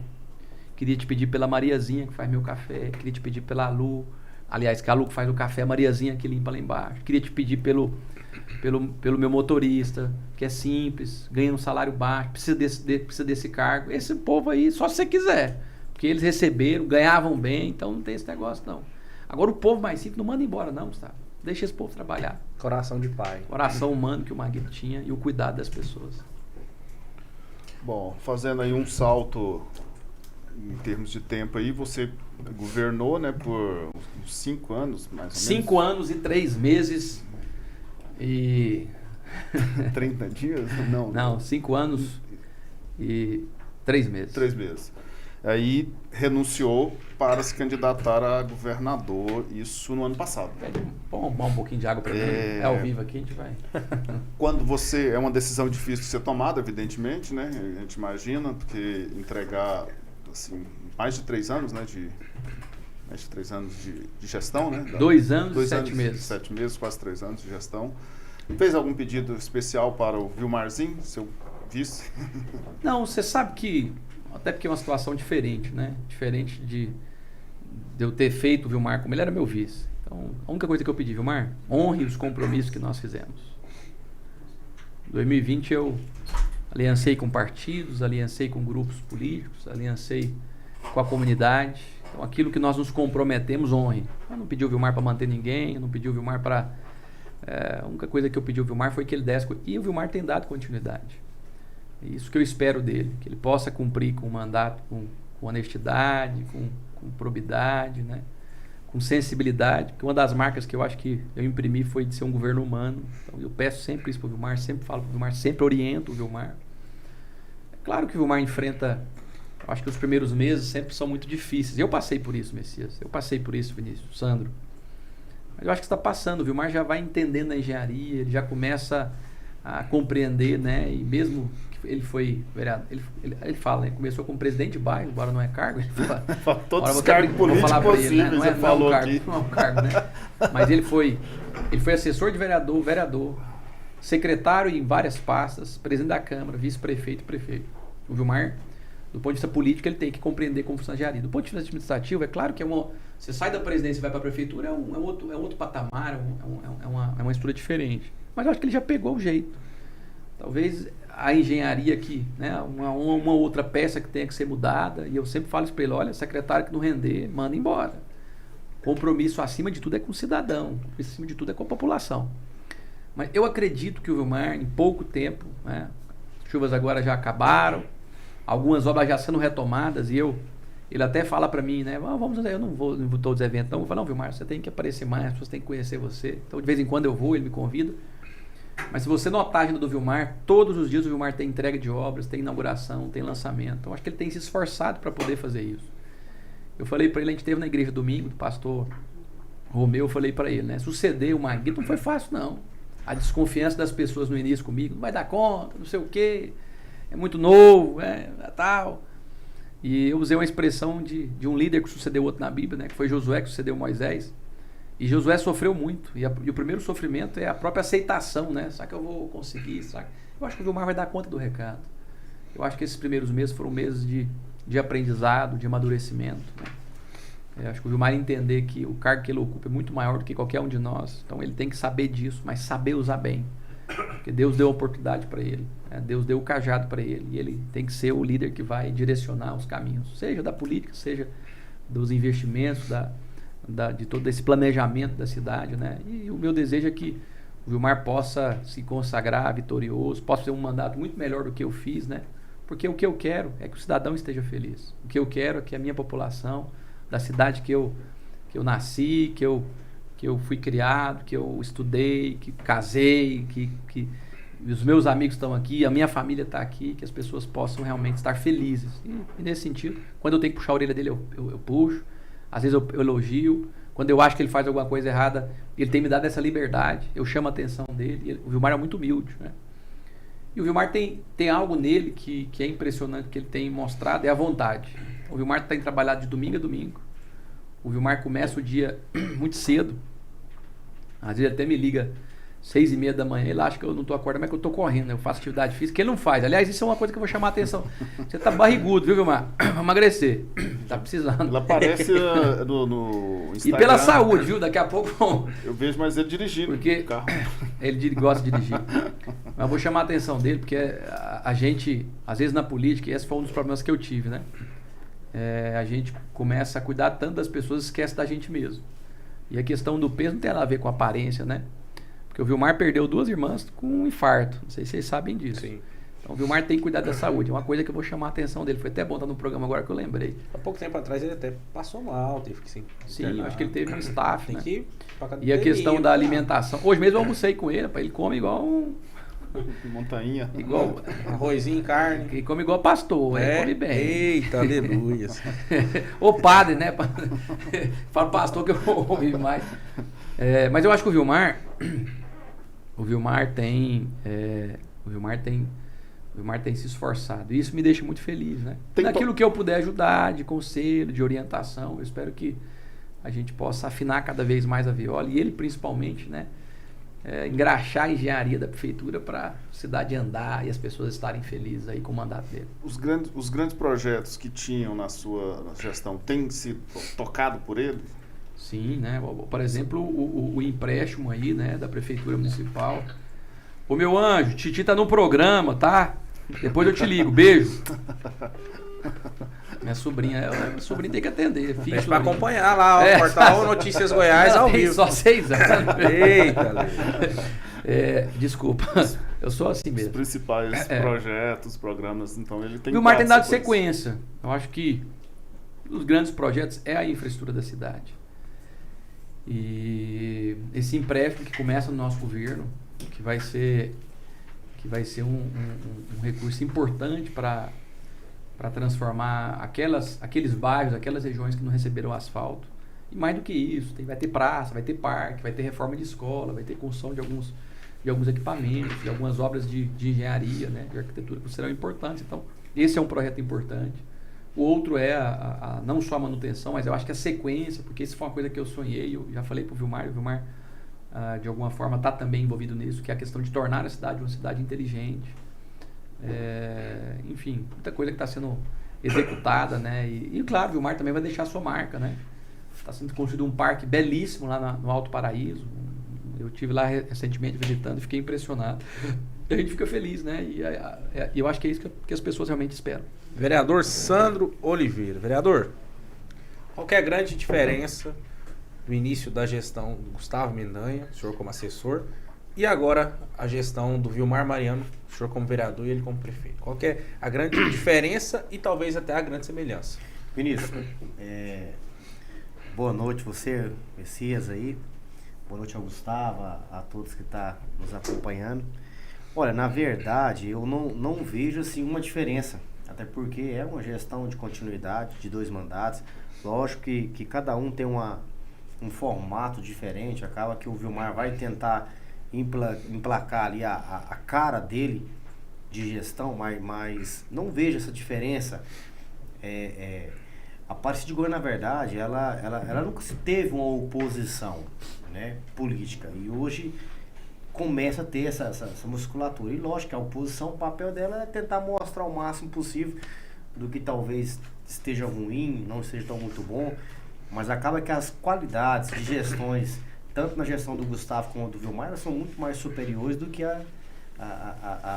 Speaker 3: Queria te pedir pela Mariazinha, que faz meu café. Queria te pedir pela Lu. Aliás, que a Lu que faz o café, a Mariazinha que limpa lá embaixo. Queria te pedir pelo meu motorista, que é simples, ganha um salário baixo, precisa desse cargo. Esse povo aí, só se você quiser. Porque eles receberam, ganhavam bem, então não tem esse negócio não. Agora o povo mais simples não manda embora não, Gustavo. Deixa esse povo trabalhar.
Speaker 2: Coração de pai.
Speaker 3: Coração humano que o Maguito tinha e o cuidado das pessoas.
Speaker 4: Bom, fazendo aí um salto em termos de tempo aí, você governou, né, por uns 5 anos, mais ou menos.
Speaker 3: 5 anos e 3 meses e...
Speaker 4: 30 dias? Não.
Speaker 3: Não, 5 anos e 3 meses.
Speaker 4: 3 meses. Aí renunciou para se candidatar a governador, isso no ano passado.
Speaker 3: Pede um pouquinho de água para mim. É ao vivo aqui, a gente vai.
Speaker 4: Quando você... É uma decisão difícil de ser tomada, evidentemente, né? A gente imagina, porque entregar, assim, mais de 3 anos, né? Mais de 3 anos de gestão, né?
Speaker 3: 2 anos e
Speaker 4: 2
Speaker 3: 7 meses.
Speaker 4: 7 meses, quase 3 anos de gestão. Fez algum pedido especial para o Vilmarzinho, seu vice?
Speaker 3: Não, você sabe que... Até porque é uma situação diferente, né? Diferente de eu ter feito o Vilmar como ele era meu vice. Então, a única coisa que eu pedi, Vilmar, honre os compromissos que nós fizemos. Em 2020 eu aliancei com partidos, aliancei com grupos políticos, aliancei com a comunidade. Então, aquilo que nós nos comprometemos, honre. Eu não pedi o Vilmar para manter ninguém, eu não pedi o Vilmar para... a única coisa que eu pedi ao Vilmar foi que ele desse... E o Vilmar tem dado continuidade. É isso que eu espero dele, que ele possa cumprir com o mandato com honestidade, com probidade, né? Com sensibilidade, porque uma das marcas que eu acho que eu imprimi foi de ser um governo humano. Então eu peço sempre isso para o Vilmar, sempre falo para o Vilmar, sempre oriento o Vilmar. É claro que o Vilmar enfrenta, eu acho que os primeiros meses sempre são muito difíceis. Eu passei por isso, Messias, eu passei por isso, Vinícius, Sandro. Mas eu acho que está passando, o Vilmar já vai entendendo a engenharia, ele já começa a compreender, né? E mesmo que ele foi vereador, ele fala, né? Começou como presidente de bairro, embora não é cargo, ele fala,
Speaker 4: todos os cargos políticos possíveis,
Speaker 3: ele, né? Não é um cargo,
Speaker 4: aqui.
Speaker 3: não é um cargo, né? Mas ele foi assessor de vereador, secretário em várias pastas, presidente da Câmara, vice-prefeito e prefeito. O Vilmar, do ponto de vista político, ele tem que compreender como funciona a engenharia. Do ponto de vista administrativo, é claro que você sai da presidência e vai para a prefeitura, é outro patamar, é uma estrutura diferente. Mas eu acho que ele já pegou o jeito. Talvez a engenharia aqui, né, uma outra peça que tenha que ser mudada, e eu sempre falo isso para ele, olha, secretário que não render, manda embora. Compromisso acima de tudo é com o cidadão, acima de tudo é com a população. Mas eu acredito que o Vilmar, em pouco tempo, né, as chuvas agora já acabaram, algumas obras já sendo retomadas, e ele até fala para mim, né, eu não vou em todos os eventos, não. Eu falo, não, Vilmar, você tem que aparecer mais, as pessoas têm que conhecer você. Então, de vez em quando eu vou, ele me convida. Mas se você notar a agenda do Vilmar, todos os dias o Vilmar tem entrega de obras, tem inauguração, tem lançamento. Então, acho que ele tem se esforçado para poder fazer isso. Eu falei para ele, a gente esteve na igreja domingo, do pastor Romeu, eu falei para ele, né, suceder o Maguito não foi fácil, não. A desconfiança das pessoas no início comigo, não vai dar conta, não sei o quê, é muito novo, tal. E eu usei uma expressão de um líder que sucedeu outro na Bíblia, né, que foi Josué, que sucedeu Moisés. E Josué sofreu muito. E o primeiro sofrimento é a própria aceitação, né? Será que eu vou conseguir? Eu acho que o Vilmar vai dar conta do recado. Eu acho que esses primeiros meses foram meses de aprendizado, de amadurecimento, né? Eu acho que o Vilmar entender que o cargo que ele ocupa é muito maior do que qualquer um de nós. Então ele tem que saber disso, mas saber usar bem. Porque Deus deu a oportunidade para ele, né? Deus deu o cajado para ele. E ele tem que ser o líder que vai direcionar os caminhos. Seja da política, seja dos investimentos, de todo esse planejamento da cidade, né? E o meu desejo é que o Vilmar possa se consagrar vitorioso, possa ter um mandato muito melhor do que eu fiz, né? Porque o que eu quero é que o cidadão esteja feliz. O que eu quero é que a minha população, da cidade que eu nasci, que eu fui criado, que eu estudei, que casei, que os meus amigos estão aqui, a minha família está aqui, que as pessoas possam realmente estar felizes. E nesse sentido, quando eu tenho que puxar a orelha dele, eu puxo. Às vezes eu elogio. Quando eu acho que ele faz alguma coisa errada, ele tem me dado essa liberdade. Eu chamo a atenção dele. O Vilmar é muito humilde, né? E o Vilmar tem algo nele que é impressionante, que ele tem mostrado, é a vontade. O Vilmar tem trabalhado de domingo a domingo. O Vilmar começa o dia muito cedo. Às vezes ele até me liga 6h30 da manhã, ele acha que eu não estou acordando, mas que eu estou correndo, eu faço atividade física, que ele não faz. Aliás, isso é uma coisa que eu vou chamar a atenção. Você está barrigudo, viu, Vilmar? Vamos emagrecer. Está precisando.
Speaker 4: Ele aparece no Instagram.
Speaker 3: E pela saúde, viu? Daqui a pouco...
Speaker 4: Eu vejo mais ele dirigindo
Speaker 3: porque
Speaker 4: o carro.
Speaker 3: Ele gosta de dirigir. Mas eu vou chamar a atenção dele, porque a gente, às vezes na política, e esse foi um dos problemas que eu tive, né? A gente começa a cuidar tanto das pessoas, esquece da gente mesmo. E a questão do peso não tem nada a ver com aparência, né? Porque o Vilmar perdeu 2 irmãs com um infarto. Não sei se vocês sabem disso.
Speaker 2: Sim.
Speaker 3: Então o Vilmar tem que cuidar da saúde. É uma coisa que eu vou chamar a atenção dele. Foi até bom estar no programa agora que eu lembrei.
Speaker 2: Há pouco tempo atrás ele até passou mal, teve que se internar.
Speaker 3: Sim, acho que ele teve um staff,
Speaker 2: Tem
Speaker 3: né?
Speaker 2: que ir pra
Speaker 3: E a questão da alimentação. Hoje mesmo eu almocei com ele, ele come igual um...
Speaker 4: Montanha.
Speaker 3: Igual,
Speaker 2: Arrozinho, carne.
Speaker 3: e come igual pastor, come bem.
Speaker 2: Eita, aleluia.
Speaker 3: Ô padre, né? Fala pastor que eu ouvi mais. Mas eu acho que o Vilmar tem se esforçado. E isso me deixa muito feliz, né? Naquilo que eu puder ajudar, de conselho, de orientação, eu espero que a gente possa afinar cada vez mais a viola. E ele principalmente, né? Engraxar a engenharia da prefeitura para a cidade andar e as pessoas estarem felizes aí com o mandato dele.
Speaker 4: Os grandes projetos que tinham na sua gestão têm sido tocado por ele?
Speaker 3: Sim, né? Por exemplo, o empréstimo aí, né, da prefeitura municipal. Ô meu anjo, Titi tá no programa, tá? Depois eu te ligo, beijo. Minha sobrinha tem que atender.
Speaker 2: Deixa pra acompanhar lá o portal Notícias Goiás ao vivo.
Speaker 3: Só 6 anos.
Speaker 2: Eita,
Speaker 3: desculpa, eu sou assim mesmo.
Speaker 4: Os principais projetos, programas, então ele tem.
Speaker 3: O Vilmar tem dado sequência. Eu acho que os grandes projetos é a infraestrutura da cidade. E esse empréstimo que começa no nosso governo, que vai ser um recurso importante para transformar aqueles bairros, aquelas regiões que não receberam asfalto. E mais do que isso, vai ter praça, vai ter parque, vai ter reforma de escola, vai ter construção de alguns equipamentos, de algumas obras de engenharia, né, de arquitetura que serão importantes. Então, esse é um projeto importante. O outro é não só a manutenção, mas eu acho que a sequência, porque isso foi uma coisa que eu sonhei, eu já falei para o Vilmar, de alguma forma está também envolvido nisso, que é a questão de tornar a cidade uma cidade inteligente. Enfim, muita coisa que está sendo executada, né? E claro, o Vilmar também vai deixar a sua marca, né? Está sendo construído um parque belíssimo lá no Alto Paraíso. Eu estive lá recentemente visitando e fiquei impressionado. E a gente fica feliz, né? E eu acho que é isso que as pessoas realmente esperam.
Speaker 2: Vereador Sandro Oliveira. Vereador, qual que é a grande diferença do início da gestão do Gustavo Mendanha, o senhor como assessor, e agora a gestão do Vilmar Mariano, o senhor como vereador e ele como prefeito? Qual que é a grande diferença e talvez até a grande semelhança?
Speaker 5: Vinícius, boa noite você, Messias aí. Boa noite ao Gustavo, a todos que estão nos acompanhando. Olha, na verdade, eu não vejo assim uma diferença, até porque é uma gestão de continuidade de 2 mandatos. Lógico que cada um tem um formato diferente, acaba que o Vilmar vai tentar emplacar ali a cara dele de gestão, mas não vejo essa diferença. A Aparecida de Goiânia, na verdade, ela nunca teve uma oposição, né, política, e hoje começa a ter essa musculatura. E lógico que a oposição, o papel dela é tentar mostrar o máximo possível do que talvez esteja ruim, não esteja tão muito bom, mas acaba que as qualidades de gestões, tanto na gestão do Gustavo como do Vilmar, elas são muito mais superiores do que a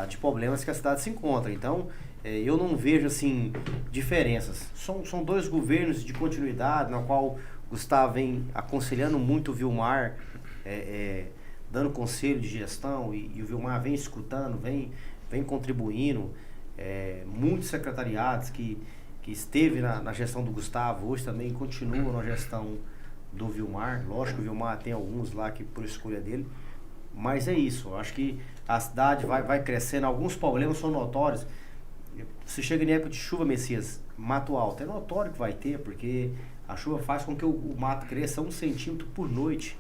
Speaker 5: de problemas que a cidade se encontra. Então, eu não vejo assim diferenças. São 2 governos de continuidade, na qual o Gustavo vem aconselhando muito o Vilmar, dando conselho de gestão, e o Vilmar vem escutando, vem contribuindo. Muitos secretariados que esteve na gestão do Gustavo, hoje também continuam na gestão do Vilmar. Lógico que o Vilmar tem alguns lá que por escolha dele, mas é isso. Eu acho que a cidade vai crescendo, alguns problemas são notórios. Você chega em época de chuva, Messias, mato alto, é notório que vai ter, porque a chuva faz com que o mato cresça 1 centímetro por noite.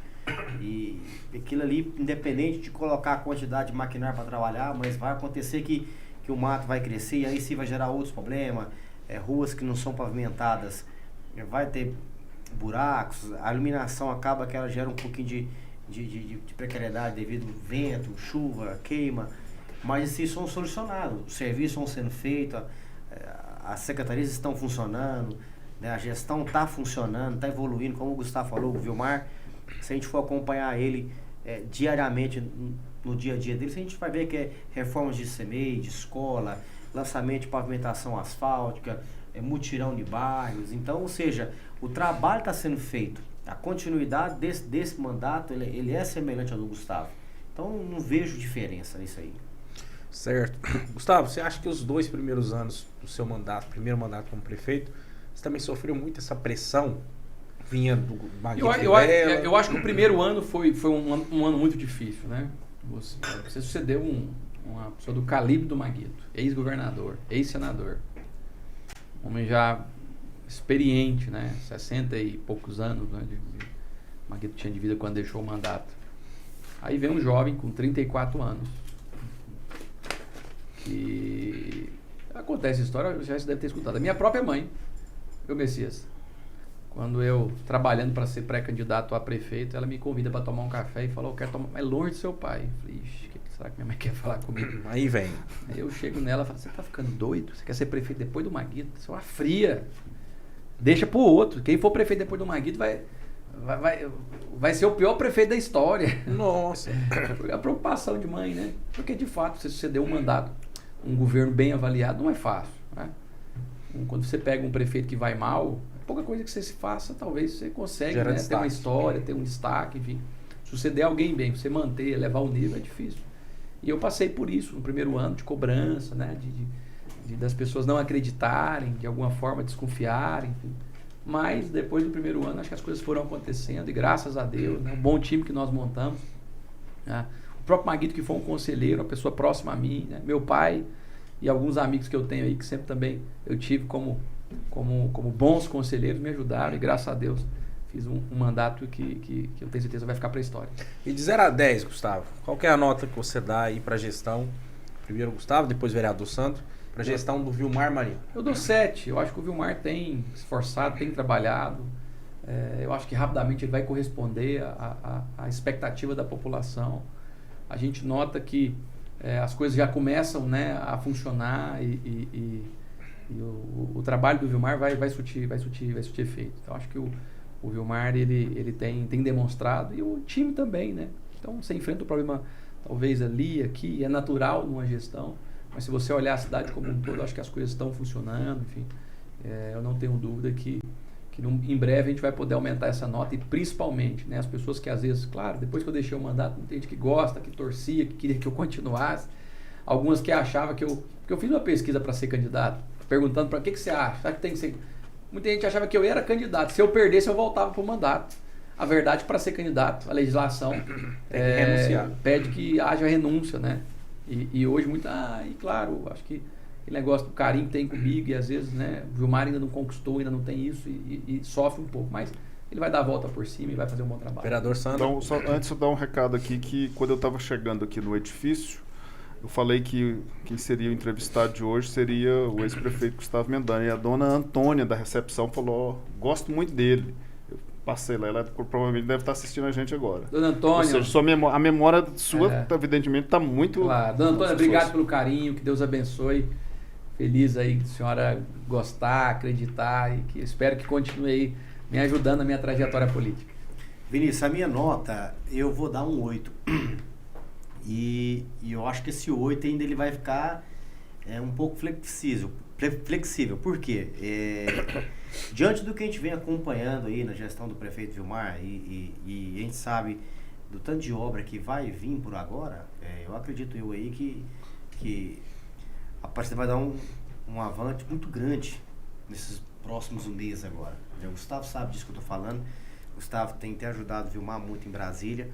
Speaker 5: E aquilo ali, independente de colocar a quantidade de maquinário para trabalhar, mas vai acontecer que o mato vai crescer, e aí sim vai gerar outros problemas. Ruas que não são pavimentadas, vai ter buracos, a iluminação acaba que ela gera um pouquinho de precariedade devido ao vento, chuva, queima, mas isso são solucionados, os serviços estão sendo feitos, as secretarias estão funcionando, né, a gestão está funcionando, está evoluindo, como o Gustavo falou, o Vilmar, se a gente for acompanhar ele diariamente no dia a dia dele, a gente vai ver que é reformas de CMEI, de escola, lançamento de pavimentação asfáltica, mutirão de bairros. Então, ou seja, o trabalho está sendo feito. A continuidade desse mandato, ele é semelhante ao do Gustavo. Então, não vejo diferença nisso aí.
Speaker 2: Certo. Gustavo, você acha que os 2 primeiros anos do seu mandato, primeiro mandato como prefeito, você também sofreu muito essa pressão vinha do Magno?
Speaker 3: Eu acho que o primeiro ano foi um ano muito difícil, né? Você sucedeu uma pessoa do calibre do Maguito, ex-governador, ex-senador, um homem já experiente, né? 60 e poucos anos, né? Maguito tinha de vida quando deixou o mandato. Aí vem um jovem com 34 anos, que acontece a história, já você deve ter escutado. A minha própria mãe, o Messias, quando eu trabalhando para ser pré-candidato a prefeito, ela me convida para tomar um café e falou: eu quero tomar, mas longe do seu pai. Eu falei: ixi, o que será que minha mãe quer falar comigo?
Speaker 2: Aí vem.
Speaker 3: Aí eu chego nela e falo: você tá ficando doido? Você quer ser prefeito depois do Maguito? Isso é uma fria. Deixa pro outro. Quem for prefeito depois do Maguito vai ser o pior prefeito da história.
Speaker 2: Nossa.
Speaker 3: A preocupação de mãe, né? Porque de fato você sucedeu um mandato, um governo bem avaliado, não é fácil, né? Quando você pega um prefeito que vai mal, pouca coisa que você se faça, talvez você consegue, né, ter uma história, ter um destaque, enfim. Suceder alguém bem, você manter, levar o nível é difícil. E eu passei por isso no primeiro ano, de cobrança, né? Das pessoas não acreditarem, de alguma forma desconfiarem, enfim. Mas depois do primeiro ano, acho que as coisas foram acontecendo e graças a Deus, né, um bom time que nós montamos, né, o próprio Maguito, que foi um conselheiro, uma pessoa próxima a mim, né, meu pai e alguns amigos que eu tenho aí, que sempre também eu tive como bons conselheiros, me ajudaram e graças a Deus fiz um mandato que eu tenho certeza vai ficar para a história.
Speaker 2: E de 0 a 10, Gustavo, qual que é a nota que você dá aí para gestão? Primeiro o Gustavo, depois o vereador Santo, para gestão do Vilmar Marinho.
Speaker 3: Eu dou 7. Eu acho que o Vilmar tem esforçado, tem trabalhado. Eu acho que rapidamente ele vai corresponder à expectativa da população. A gente nota que as coisas já começam, né, a funcionar e o trabalho do Vilmar vai surtir efeito. Então acho que o Vilmar ele tem demonstrado e o time também, né? Então você enfrenta o problema talvez ali, aqui, é natural numa gestão. Mas se você olhar a cidade como um todo, acho que as coisas estão funcionando, enfim. Eu não tenho dúvida que em breve a gente vai poder aumentar essa nota e principalmente, né, as pessoas que às vezes, claro, depois que eu deixei o mandato, tem gente que gosta, que torcia, que queria que eu continuasse. Algumas que achavam que porque eu fiz uma pesquisa para ser candidato, perguntando para que você acha? Sabe que tem que ser... Muita gente achava que eu era candidato. Se eu perdesse, eu voltava para o mandato. A verdade, para ser candidato, a legislação pede que haja renúncia, né? E hoje e claro, acho que aquele negócio do carinho que tem comigo e às vezes, né, o Vilmar ainda não conquistou, ainda não tem isso e sofre um pouco, mas ele vai dar a volta por cima e vai fazer um bom trabalho.
Speaker 2: Vereador Sandro.
Speaker 4: Então, antes eu dar um recado aqui, que quando eu estava chegando aqui no edifício, eu falei que quem seria o entrevistado de hoje seria o ex-prefeito Gustavo Mendanha, e a dona Antônia da recepção falou: gosto muito dele. Passei lá, ela provavelmente deve estar assistindo a gente agora.
Speaker 3: Dona Antônia...
Speaker 4: Ou seja, a memória sua, evidentemente, está muito...
Speaker 3: Claro. Dona Antônia, obrigado pelo carinho, que Deus abençoe. Feliz aí que a senhora gostar, acreditar e que espero que continue aí me ajudando na minha trajetória política.
Speaker 5: Vinícius, a minha nota, eu vou dar um 8. E eu acho que esse 8 ainda ele vai ficar um pouco flexível. Por quê? Diante do que a gente vem acompanhando aí na gestão do prefeito Vilmar e a gente sabe do tanto de obra que vai vir por agora, eu acredito aí que a Aparecida vai dar um avante muito grande nesses próximos meses agora. O Gustavo sabe disso que eu estou falando. O Gustavo tem ajudado o Vilmar muito em Brasília.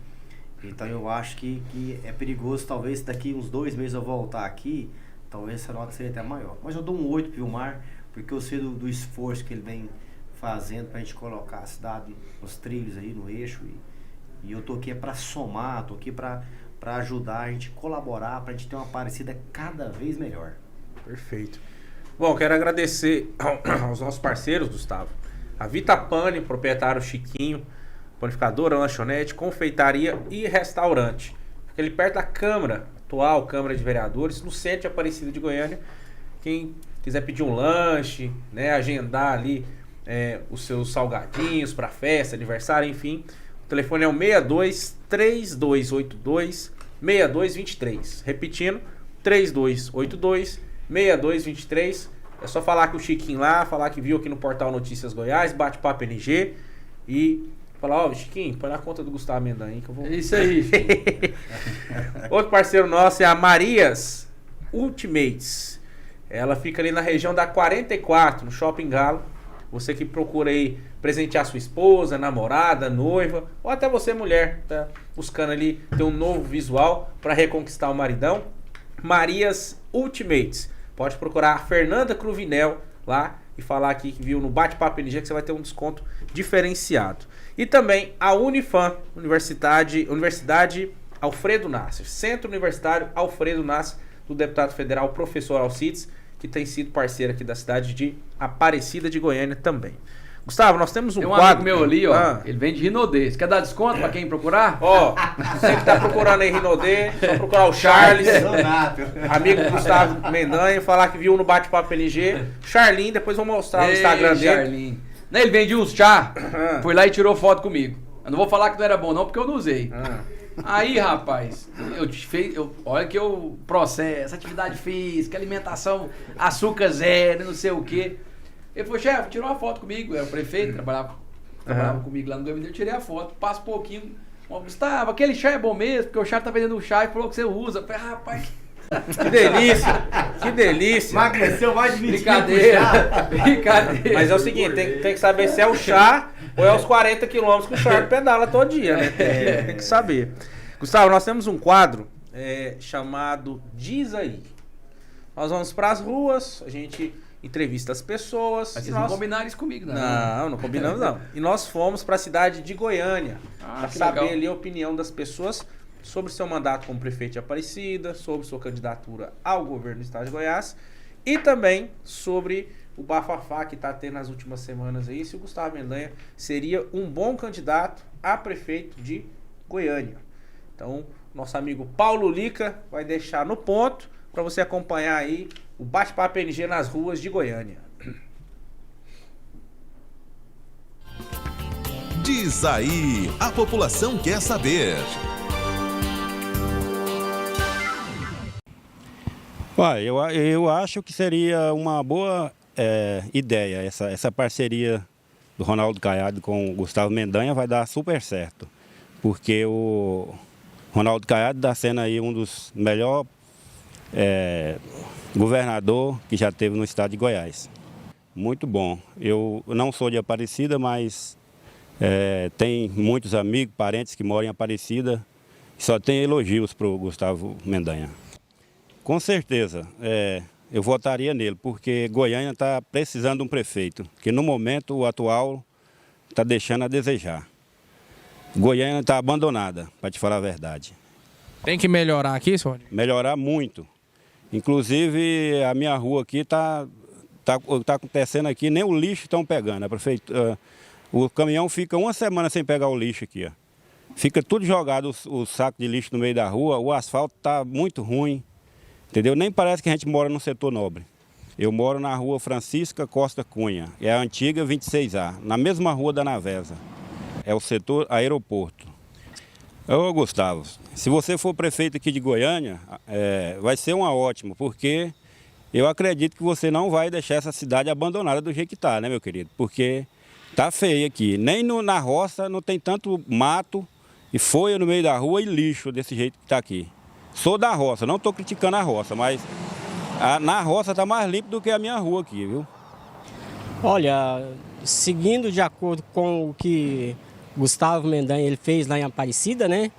Speaker 5: Então eu acho que é perigoso, talvez daqui uns 2 meses eu voltar aqui, talvez essa nota seria até maior. Mas eu dou um 8 para o Vilmar, porque eu sei do esforço que ele vem fazendo para a gente colocar a cidade nos trilhos aí, no eixo. E eu tô aqui para somar, tô aqui para ajudar a gente colaborar, para a gente ter uma Aparecida cada vez melhor.
Speaker 2: Perfeito. Bom, quero agradecer aos nossos parceiros, Gustavo. A Vitapane, proprietário Chiquinho, panificadora, lanchonete, confeitaria e restaurante. Fica ali perto da Câmara, atual Câmara de Vereadores, no centro de Aparecida de Goiânia. Quem quiser pedir um lanche, né, agendar ali os seus salgadinhos para festa, aniversário, enfim, o telefone é o 62-3282-6223. Repetindo, 3282-6223. É só falar com o Chiquinho lá, falar que viu aqui no Portal Notícias Goiás, Bate-Papo NG e falar: Chiquinho, põe na conta do Gustavo Mendanha que eu vou...
Speaker 3: É isso aí.
Speaker 2: Outro parceiro nosso é a Marias Ultimates. Ela fica ali na região da 44, no Shopping Galo. Você que procura aí presentear sua esposa, namorada, noiva, ou até você, mulher, tá buscando ali ter um novo visual para reconquistar o maridão. Marias Ultimates. Pode procurar a Fernanda Cruvinel lá e falar aqui que viu no Bate-Papo NG que você vai ter um desconto diferenciado. E também a Unifam, Universidade Alfredo Nasser, Centro Universitário Alfredo Nasser, do deputado federal professor Alcides, que tem sido parceiro aqui da cidade de Aparecida de Goiânia também. Gustavo, nós temos um
Speaker 3: Tem um
Speaker 2: quadro...
Speaker 3: amigo meu ali, ó, ele vende Rinodê. Você quer dar desconto pra quem procurar?
Speaker 2: Ó, você que tá procurando aí Rinodê, só procurar o Charles, amigo do Gustavo Mendanha, falar que viu no Bate-Papo NG. Charlin, depois vou mostrar no Instagram dele.
Speaker 3: Charlin. Não, ele vendia uns chá, foi lá e tirou foto comigo. Eu não vou falar que não era bom não, porque eu não usei. Aí, rapaz, olha que eu processo, atividade física, alimentação, açúcar zero, não sei o quê. Ele falou, chefe, tirou uma foto comigo, era o prefeito, trabalhava comigo lá no gabinete, eu tirei a foto, passa um pouquinho. Gustavo, aquele chá é bom mesmo, porque o chá tá vendendo um chá e falou que você usa. Eu falei, rapaz...
Speaker 2: Que delícia, que delícia.
Speaker 5: Emagreceu mais de 20
Speaker 3: Brincadeira.
Speaker 2: Mas é o seguinte, tem que saber se é o chá ou é os 40 quilômetros que o Charles pedala todo dia, né? Tem que saber. Gustavo, nós temos um quadro chamado Diz Aí. Nós vamos para as ruas, a gente entrevista as pessoas.
Speaker 3: Mas vocês não combinaram isso comigo, não?
Speaker 2: Não combinamos não. E nós fomos para a cidade de Goiânia para saber
Speaker 3: legal.
Speaker 2: ali a opinião das pessoas sobre seu mandato como prefeito de Aparecida, sobre sua candidatura ao governo do estado de Goiás e também sobre o bafafá que está tendo nas últimas semanas aí, se o Gustavo Mendanha seria um bom candidato a prefeito de Goiânia. Então, nosso amigo Paulo Lica vai deixar no ponto para você acompanhar aí o Bate-Papo NG nas ruas de Goiânia.
Speaker 1: Diz aí, a população quer saber.
Speaker 6: Eu acho que seria uma boa ideia essa parceria do Ronaldo Caiado com o Gustavo Mendanha, vai dar super certo, porque o Ronaldo Caiado está sendo aí um dos melhores governador que já teve no estado de Goiás. Muito bom. Eu não sou de Aparecida, mas tem muitos amigos, parentes que moram em Aparecida, só tem elogios para o Gustavo Mendanha. Com certeza, eu votaria nele, porque Goiânia está precisando de um prefeito, que no momento o atual está deixando a desejar. Goiânia está abandonada, para te falar a verdade.
Speaker 7: Tem que melhorar aqui, senhor?
Speaker 6: Melhorar muito. Inclusive, a minha rua aqui tá acontecendo aqui, nem o lixo estão pegando. O caminhão fica uma semana sem pegar o lixo aqui, ó. Fica tudo jogado, o saco de lixo no meio da rua, o asfalto está muito ruim. Entendeu? Nem parece que a gente mora no setor nobre. Eu moro na rua Francisca Costa Cunha, é a antiga 26A, na mesma rua da Navesa. É o setor aeroporto. Ô Gustavo, se você for prefeito aqui de Goiânia, vai ser uma ótima, porque eu acredito que você não vai deixar essa cidade abandonada do jeito que está, né, meu querido? Porque tá feio aqui. Nem na roça não tem tanto mato e folha no meio da rua e lixo desse jeito que está aqui. Sou da roça, não estou criticando a roça, mas na roça está mais limpo do que a minha rua aqui, viu?
Speaker 8: Olha, seguindo de acordo com o que Gustavo Mendanha ele fez lá em Aparecida, né?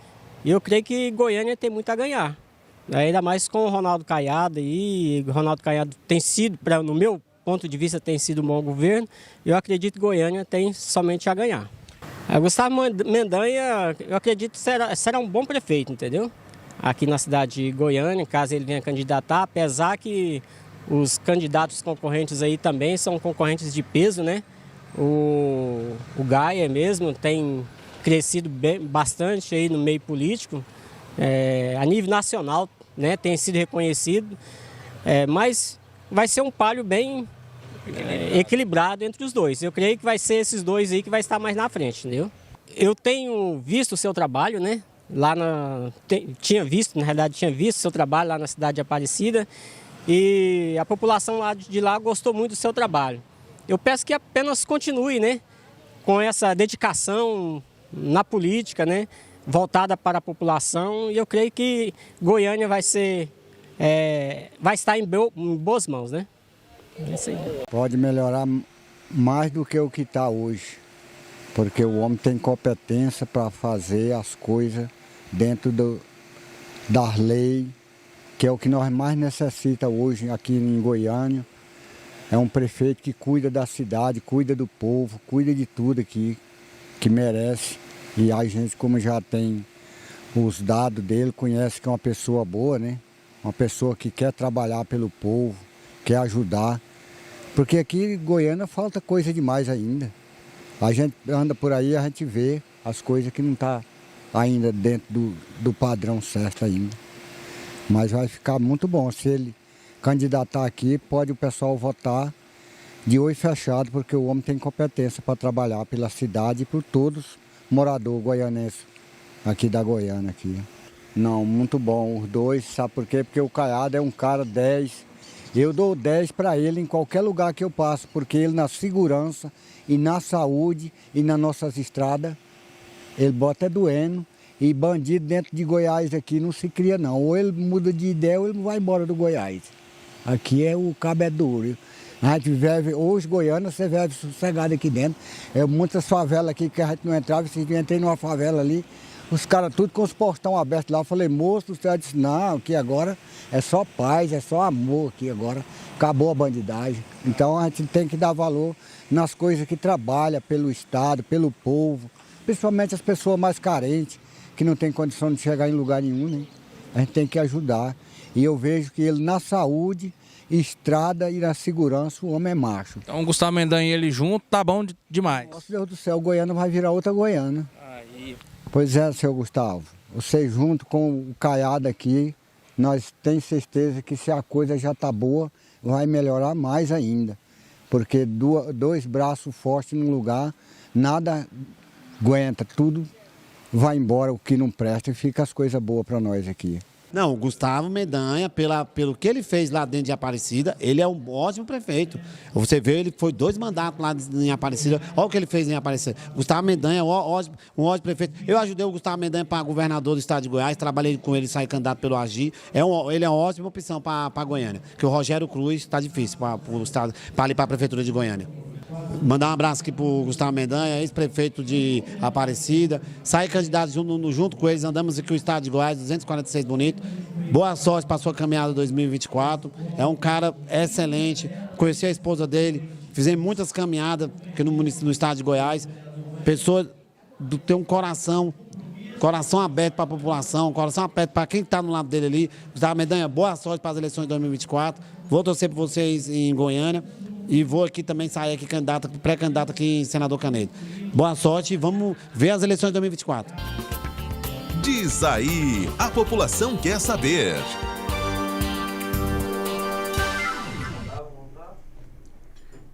Speaker 8: Eu creio que Goiânia tem muito a ganhar. Ainda mais com o Ronaldo Caiado e o Ronaldo Caiado tem sido, no meu ponto de vista, tem sido um bom governo. Eu acredito que Goiânia tem somente a ganhar. Gustavo Mendanha, eu acredito que será um bom prefeito, entendeu? Aqui na cidade de Goiânia, caso ele venha candidatar, apesar que os candidatos concorrentes aí também são concorrentes de peso, né? O Gaia mesmo tem crescido bastante aí no meio político, a nível nacional, né? Tem sido reconhecido, mas vai ser um palio bem equilibrado entre os dois. Eu creio que vai ser esses dois aí que vai estar mais na frente, entendeu? Eu tenho visto o seu trabalho, né? Tinha visto o seu trabalho lá na cidade de Aparecida e a população de lá gostou muito do seu trabalho. Eu peço que apenas continue, né, com essa dedicação na política, né, voltada para a população, e eu creio que Goiânia vai estar em boas mãos, né? É isso aí.
Speaker 9: Pode melhorar mais do que o que está hoje, porque o homem tem competência para fazer as coisas dentro das leis que é o que nós mais necessitamos hoje aqui em Goiânia. É um prefeito que cuida da cidade, cuida do povo, cuida de tudo aqui, que merece. E a gente, como já tem os dados dele, conhece que é uma pessoa boa, né? Uma pessoa que quer trabalhar pelo povo, quer ajudar. Porque aqui em Goiânia falta coisa demais ainda. A gente anda por aí, a gente vê as coisas que não estão ainda dentro do padrão certo ainda. Mas vai ficar muito bom. Se ele candidatar aqui, pode o pessoal votar de olho fechado, porque o homem tem competência para trabalhar pela cidade e por todos moradores goianenses aqui da Goiânia. Aqui. Não, muito bom os dois, sabe por quê? Porque o Caiado é um cara 10. Eu dou 10 para ele em qualquer lugar que eu passo, porque ele na segurança e na saúde e nas nossas estradas, ele bota doendo. E bandido dentro de Goiás aqui não se cria não. Ou ele muda de ideia ou ele vai embora do Goiás. Aqui o cabo é duro. A gente vive, hoje Goiânia, você vive sossegado aqui dentro. É muitas favelas aqui que a gente não entrava. Se eu entrei numa favela ali, os caras tudo com os portão abertos lá. Eu falei, moço, você disse, não, aqui agora é só paz, é só amor aqui agora. Acabou a bandidagem. Então a gente tem que dar valor nas coisas que trabalha pelo Estado, pelo povo. Principalmente as pessoas mais carentes, que não tem condição de chegar em lugar nenhum, né? A gente tem que ajudar. E eu vejo que ele na saúde, estrada e na segurança, o homem é macho.
Speaker 7: Então, Gustavo Mendanha e ele junto, tá bom demais.
Speaker 9: Nossa Deus do céu, Goiânia vai virar outra Goiânia.
Speaker 7: Aí.
Speaker 9: Pois é, seu Gustavo. Você junto com o Caiado aqui, nós temos certeza que se a coisa já tá boa, vai melhorar mais ainda. Porque dois braços fortes num lugar, nada aguenta, tudo vai embora o que não presta e fica as coisas boas para nós aqui.
Speaker 10: Não, o Gustavo Mendanha, pelo que ele fez lá dentro de Aparecida, ele é um ótimo prefeito. Você vê, ele foi 2 mandatos lá em Aparecida. Olha o que ele fez em Aparecida. Gustavo Mendanha é um ótimo prefeito. Eu ajudei o Gustavo Mendanha para governador do estado de Goiás, trabalhei com ele, saí candidato pelo AGI. Ele é uma ótima opção para Goiânia. Porque o Rogério Cruz está difícil para ali para a prefeitura de Goiânia. Mandar um abraço aqui para o Gustavo Mendanha, ex-prefeito de Aparecida. Saí candidato junto com eles, andamos aqui o estado de Goiás, 246 bonito. Boa sorte para a sua caminhada 2024. É um cara excelente. Conheci a esposa dele, fizemos muitas caminhadas aqui no estado de Goiás. Pessoa tem um coração aberto para a população, coração aberto para quem está no lado dele ali. Gustavo Mendanha, boa sorte para as eleições de 2024. Vou torcer por vocês em Goiânia. E vou aqui também sair aqui pré-candidato aqui em Senador Canedo. Boa sorte e vamos ver as eleições de 2024.
Speaker 1: Diz aí, a população quer saber.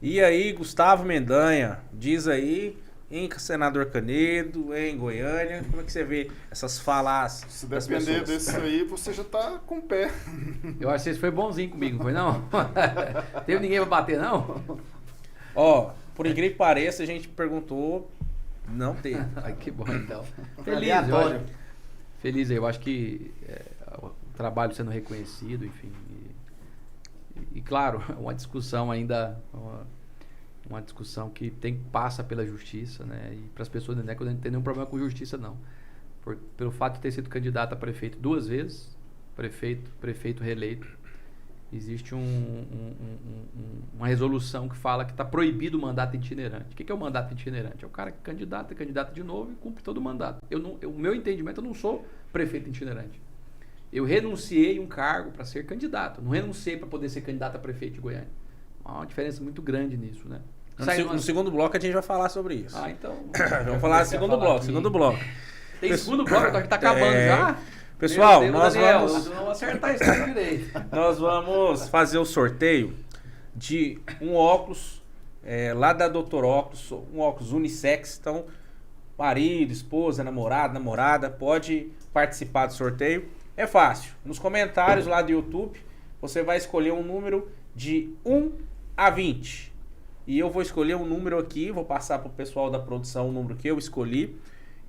Speaker 2: E aí, Gustavo Mendanha, diz aí, em Senador Canedo, em Goiânia, como é que você vê essas falas?
Speaker 4: Se depender desse aí, você já tá com o pé.
Speaker 3: Eu acho que você foi bonzinho comigo, foi não? Teve ninguém pra bater, não?
Speaker 2: Ó, por incrível que pareça, a gente perguntou, não teve.
Speaker 3: Ai, que bom então. Feliz, eu acho que o trabalho sendo reconhecido, enfim. E claro, uma discussão ainda... Uma discussão que passa pela justiça, né? E para as pessoas não é que eu não tenho nenhum problema com justiça, não. Pelo fato de ter sido candidato a prefeito 2 vezes, prefeito reeleito, existe uma resolução que fala que está proibido o mandato itinerante. O que é o mandato itinerante? É o cara que candidata de novo e cumpre todo o mandato. O meu entendimento, eu não sou prefeito itinerante. Eu renunciei um cargo para ser candidato, não renunciei para poder ser candidato a prefeito de Goiânia. Há uma diferença muito grande nisso, né?
Speaker 2: No segundo bloco a gente vai falar sobre isso.
Speaker 3: Ah, então...
Speaker 2: Vamos falar do segundo bloco.
Speaker 3: Tem segundo bloco, tá acabando já?
Speaker 2: Pessoal,
Speaker 3: Deus,
Speaker 2: nós
Speaker 3: Daniel,
Speaker 2: vamos...
Speaker 3: Vamos acertar isso aí direito.
Speaker 2: Nós vamos fazer o sorteio de um óculos, lá da Doutor Óculos, um óculos unissex. Então, marido, esposa, namorada, pode participar do sorteio. É fácil. Nos comentários lá do YouTube, você vai escolher um número de 1 a 20. E eu vou escolher um número aqui, vou passar para o pessoal da produção o número que eu escolhi.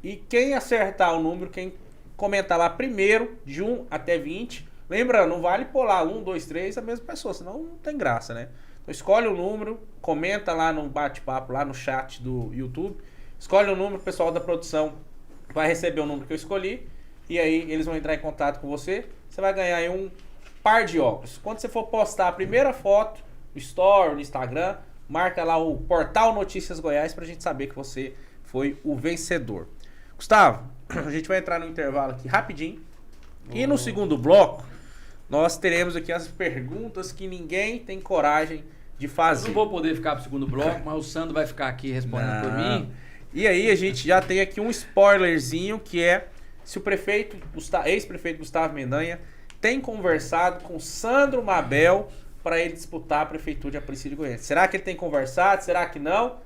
Speaker 2: E quem acertar o número, quem comentar lá primeiro, de 1 até 20. Lembrando, não vale pôr lá 1, 2, 3, a mesma pessoa, senão não tem graça, né? Então escolhe o número, comenta lá no bate-papo, lá no chat do YouTube. Escolhe o número, o pessoal da produção vai receber o número que eu escolhi. E aí eles vão entrar em contato com você. Você vai ganhar aí par de óculos. Quando você for postar a primeira foto no Story, no Instagram, marca lá o Portal Notícias Goiás pra gente saber que você foi o vencedor. Gustavo, a gente vai entrar no intervalo aqui rapidinho. E no segundo bloco, nós teremos aqui as perguntas que ninguém tem coragem de fazer.
Speaker 3: Eu não vou poder ficar pro segundo bloco, mas o Sandro vai ficar aqui respondendo por mim.
Speaker 2: E aí a gente já tem aqui um spoilerzinho, que é se o prefeito, ex-prefeito Gustavo Mendanha tem conversado com Sandro Mabel para ele disputar a prefeitura de Aparecida de Goiânia. Será que ele tem conversado? Será que não?